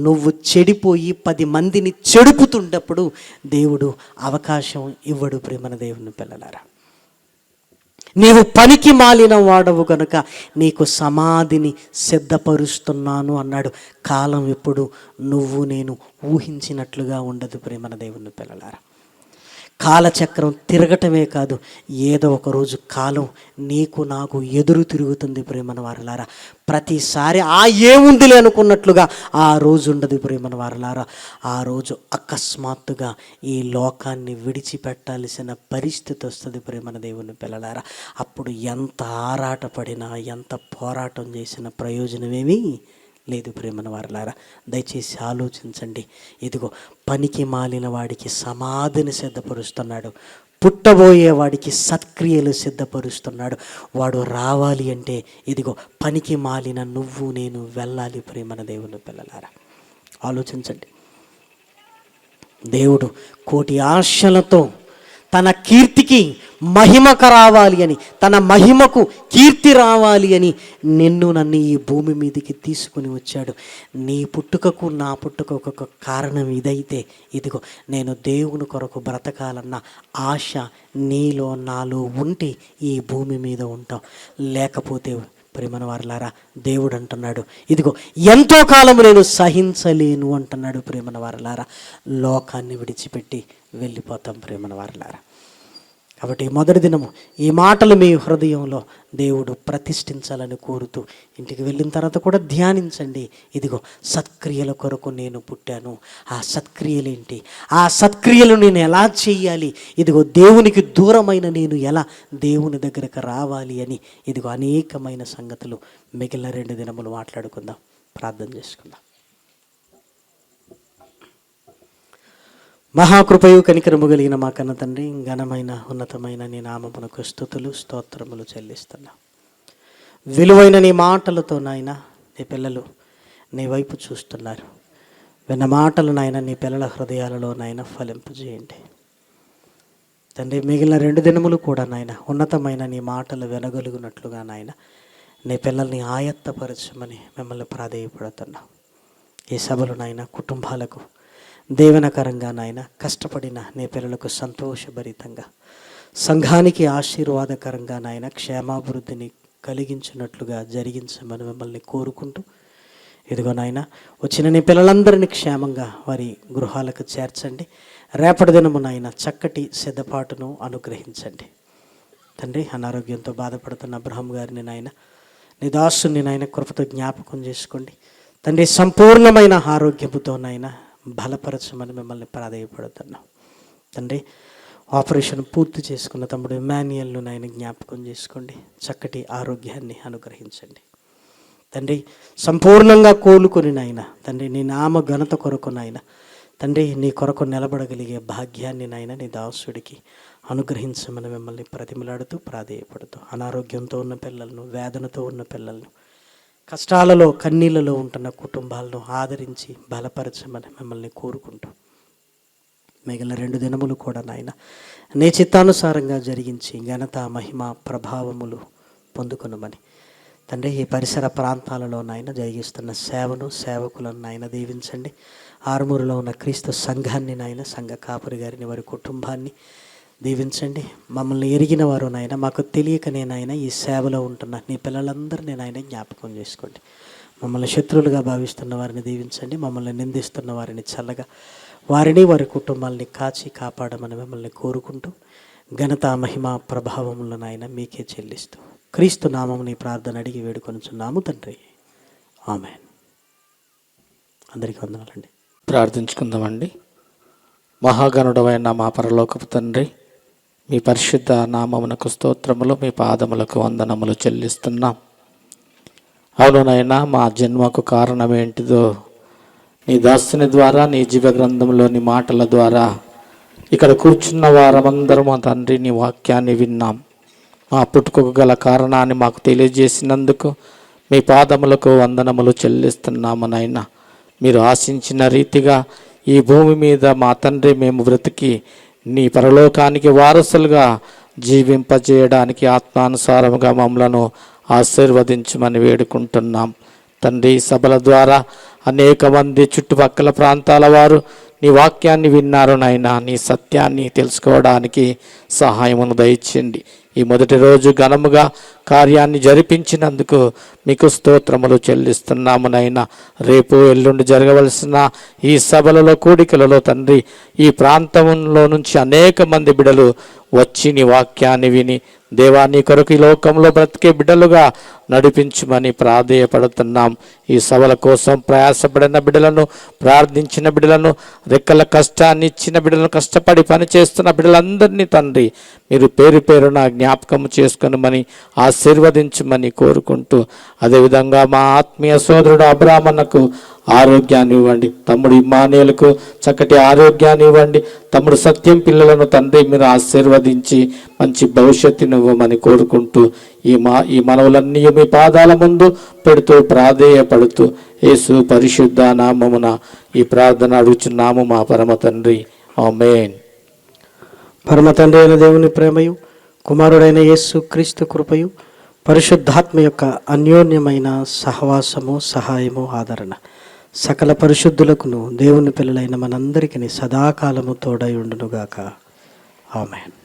నువ్వు చెడిపోయి 10 మందిని చెడుపుతుండప్పుడు దేవుడు అవకాశం ఇవ్వడు ప్రేమన దేవుని పిల్లలారా. నీవు పనికి మాలిన వాడవు కనుక నీకు సమాధిని సిద్ధపరుస్తున్నాను అన్నాడు. కాలం ఎప్పుడు నువ్వు నేను ఊహించినట్లుగా ఉండదు ప్రేమన దేవుని పిల్లలారా. కాలచక్రం తిరగటమే కాదు, ఏదో ఒక రోజు కాలం నీకు నాకు ఎదురు తిరుగుతుంది ప్రేమన వారలారా. ప్రతిసారి ఏముందిలే అనుకున్నట్లుగా ఆ రోజు ఉండదు ప్రేమన వారలారా. ఆ రోజు అకస్మాత్తుగా ఈ లోకాన్ని విడిచిపెట్టాల్సిన పరిస్థితి వస్తుంది ప్రేమన దేవుని పిల్లలారా. అప్పుడు ఎంత ఆరాటపడినా, ఎంత పోరాటం చేసిన ప్రయోజనమేమీ లేదు ప్రేమన వారలారా. దయచేసి ఆలోచించండి. ఇదిగో పనికి మాలిన వాడికి సమాధిని సిద్ధపరుస్తున్నాడు, పుట్టబోయే వాడికి సత్క్రియలు సిద్ధపరుస్తున్నాడు. వాడు రావాలి అంటే ఇదిగో పనికి మాలిన నువ్వు నేను వెళ్ళాలి ప్రేమన దేవుని పిల్లలారా. ఆలోచించండి. దేవుడు కోటి ఆశలతో తన కీర్తికి మహిమక రావాలి అని, తన మహిమకు కీర్తి రావాలి అని నిన్ను నన్ను ఈ భూమి మీదకి తీసుకుని వచ్చాడు. నీ పుట్టుకకు నా పుట్టుకకు ఒక కారణం ఇదైతే ఇదిగో నేను దేవుని కొరకు బ్రతకాలన్న ఆశ నీలో నాలో ఉంటే ఈ భూమి మీద ఉంటాం. లేకపోతే ప్రేమన వారలారా, దేవుడు అంటున్నాడు ఇదిగో ఎంతో కాలం నేను సహించలేను అంటున్నాడు ప్రేమన వారలారా. లోకాన్ని విడిచిపెట్టి వెళ్ళిపోతాం ప్రేమన వారలారా. కాబట్టి మొదటి దినము ఈ మాటలు మీ హృదయంలో దేవుడు ప్రతిష్ఠించాలని కోరుతూ ఇంటికి వెళ్ళిన తర్వాత కూడా ధ్యానించండి. ఇదిగో సత్క్రియల కొరకు నేను పుట్టాను. ఆ సత్క్రియలేంటి, ఆ సత్క్రియలు నేను ఎలా చేయాలి, ఇదిగో దేవునికి దూరమైన నేను ఎలా దేవుని దగ్గరకు రావాలి అని ఇదిగో అనేకమైన సంగతులు మిగిలిన 2 దినములు మాట్లాడుకుందాం. ప్రార్థన చేసుకుందాం. మహాకృపయు కనికరము కలిగిన మా కన్న తండ్రి, ఘనమైన ఉన్నతమైన నీ నామమునకు స్తుతులు స్తోత్రములు చెల్లిస్తున్నా. విలువైన నీ మాటలతో నాయన నీ పిల్లలు నీ వైపు చూస్తున్నారు. విన్న మాటలు నాయన నీ పిల్లల హృదయాలలో నాయన ఫలింపజేయండి తండ్రి. మిగిలిన 2 దినములు కూడా నాయన ఉన్నతమైన నీ మాటలు వినగలుగునట్లుగా నాయన నీ పిల్లల్ని ఆయత్తపరచమని మిమ్మల్ని ప్రాధేయపడుతున్నా. ఈ సభలు నాయన కుటుంబాలకు దీవెనకరంగా నాయన, కష్టపడిన నీ పిల్లలకు సంతోషభరితంగా, సంఘానికి ఆశీర్వాదకరంగా నాయన క్షేమాభివృద్ధిని కలిగించినట్లుగా జరిగించమని మిమ్మల్ని కోరుకుంటూ ఇదిగో నాయన వచ్చిన నీ పిల్లలందరినీ క్షేమంగా వారి గృహాలకు చేర్చండి. రేపటి దినము నాయన చక్కటి సిద్ధపాటును అనుగ్రహించండి తండ్రి. అనారోగ్యంతో బాధపడుతున్న అబ్రహాం గారిని నాయన నీ దాసుని నాయన కృపతో జ్ఞాపకం చేసుకోండి తండ్రి. సంపూర్ణమైన ఆరోగ్యముతో నాయన బలపరచమని మిమ్మల్ని ప్రాధేయపడుతున్నాం తండ్రి. ఆపరేషన్ పూర్తి చేసుకున్న తమ్ముడు ఇమాన్యుయల్ను నాయన జ్ఞాపకం చేసుకోండి. చక్కటి ఆరోగ్యాన్ని అనుగ్రహించండి తండ్రి. సంపూర్ణంగా కోలుకొని నాయన తండ్రి నీ నామ ఘనత కొరకు నాయన తండ్రి నీ కొరకు నిలబడగలిగే భాగ్యాన్ని నాయన నీ దాసుడికి అనుగ్రహించమని మిమ్మల్ని ప్రతిమలాడుతూ ప్రాధేయపడుతూ, అనారోగ్యంతో ఉన్న పిల్లలను, వేదనతో ఉన్న పిల్లలను, కష్టాలలో కన్నీళ్ళలో ఉంటున్న కుటుంబాలను ఆదరించి బలపరచమని మిమ్మల్ని కోరుకుంటూ మిగిలిన 2 దినములు కూడా నాయన నీ చిత్తానుసారంగా జరిగించి ఘనత మహిమ ప్రభావములు పొందుకొనమని తండ్రి. ఈ పరిసర ప్రాంతాలలో నాయన జరిగిస్తున్న సేవను, సేవకులను నాయన దీవించండి. ఆరుమూరులో ఉన్న క్రీస్తు సంఘాన్ని నాయన, సంఘ కాపురి గారిని, వారి కుటుంబాన్ని దీవించండి. మమ్మల్ని ఎరిగిన వారు నాయన, మాకు తెలియకనే నాయన ఈ సేవలో ఉంటున్న నీ పిల్లలందరినీ నాయన జ్ఞాపకం చేసుకోండి. మమ్మల్ని శత్రువులుగా భావిస్తున్న వారిని దీవించండి. మమ్మల్ని నిందిస్తున్న వారిని చల్లగా, వారిని వారి కుటుంబాలని కాచి కాపాడమని మిమ్మల్ని కోరుకుంటూ ఘనత మహిమ ప్రభావములను నాయన మీకే చెల్లిస్తూ క్రీస్తు నామము నీ ప్రార్థన అడిగి వేడుకొనుచున్నాము తండ్రి. ఆమేన్. అందరికీ వందనాలండి. ప్రార్థించుకుందామండి. మహాగణుడవైన మా పరలోకపు తండ్రి, మీ పరిశుద్ధ నామమునకు స్తోత్రములు, మీ పాదములకు వందనములు చెల్లిస్తున్నాం. అవునైనా మా జన్మకు కారణం ఏంటిదో నీ దాసుని ద్వారా, నీ జీవ గ్రంథంలోని మాటల ద్వారా ఇక్కడ కూర్చున్న వారమందరం మా తండ్రి నీ వాక్యాన్ని విన్నాం. మా పుట్టుకకు గల కారణాన్ని మాకు తెలియజేసినందుకు మీ పాదములకు వందనములు చెల్లిస్తున్నాము నాయన. మీరు ఆశించిన రీతిగా ఈ భూమి మీద మా తండ్రి మేము బ్రతికి నీ పరలోకానికి వారసులుగా జీవింపజేయడానికి ఆత్మానుసారముగా మమ్మలను ఆశీర్వదించమని వేడుకుంటున్నాం తండ్రి. సభల ద్వారా అనేక మంది చుట్టుపక్కల ప్రాంతాల వారు నీ వాక్యాన్ని విన్నారు నాయనా. నీ సత్యాన్ని తెలుసుకోవడానికి సహాయమును దయచేయండి. ఈ మొదటి రోజు ఘనముగా కార్యాన్ని జరిపించినందుకు మీకు స్తోత్రములు చెల్లిస్తున్నాము నాయనా. రేపు ఎల్లుండి జరగవలసిన ఈ సభలలో కూడికలలో తండ్రి, ఈ ప్రాంతంలో నుంచి అనేక మంది బిడ్డలు వచ్చి నీ వాక్యాన్ని విని దేవా నీ కొరకు ఈ లోకంలో బ్రతికే బిడ్డలుగా నడిపించమని ప్రాధేయపడుతున్నాం. ఈ సభల కోసం ప్రయాసపడిన బిడ్డలను, ప్రార్థించిన బిడ్డలను, రెక్కల కష్టాన్ని ఇచ్చిన బిడ్డలను, కష్టపడి పనిచేస్తున్న బిడ్డలందరినీ తండ్రి మీరు పేరు పేరున జ్ఞాపకం చేసుకొనమని ఆశీర్వదించమని కోరుకుంటూ, అదేవిధంగా మా ఆత్మీయ సోదరుడు అబ్రాహ్మణకు ఆరోగ్యాన్ని ఇవ్వండి. తమ్ముడు ఇమ్మానుయేలుకు చక్కటి ఆరోగ్యాన్ని ఇవ్వండి. తమ్ముడు సత్యం పిల్లలను తండ్రి మీరు ఆశీర్వదించి మంచి భవిష్యత్తును ఇవ్వమని కోరుకుంటూ ఈ మనవులన్నీ మీ పాదాల ముందు పెడుతూ ప్రాధేయపడుతూ యేసు పరిశుద్ధ నామమున ఈ ప్రార్థన అడుగుచున్నాము మా పరమ తండ్రి. ఆమేన్. పరమ తండ్రి అయిన దేవుని ప్రేమయు, కుమారుడైన యేసు క్రీస్తు కృపయు, పరిశుద్ధాత్మ యొక్క అన్యోన్యమైన సహవాసము, సహాయము, ఆదరణ సకల పరిశుద్ధులకును దేవుని పిల్లలైన మనందరికీ సదాకాలము తోడై ఉండునుగాక. ఆమేన్.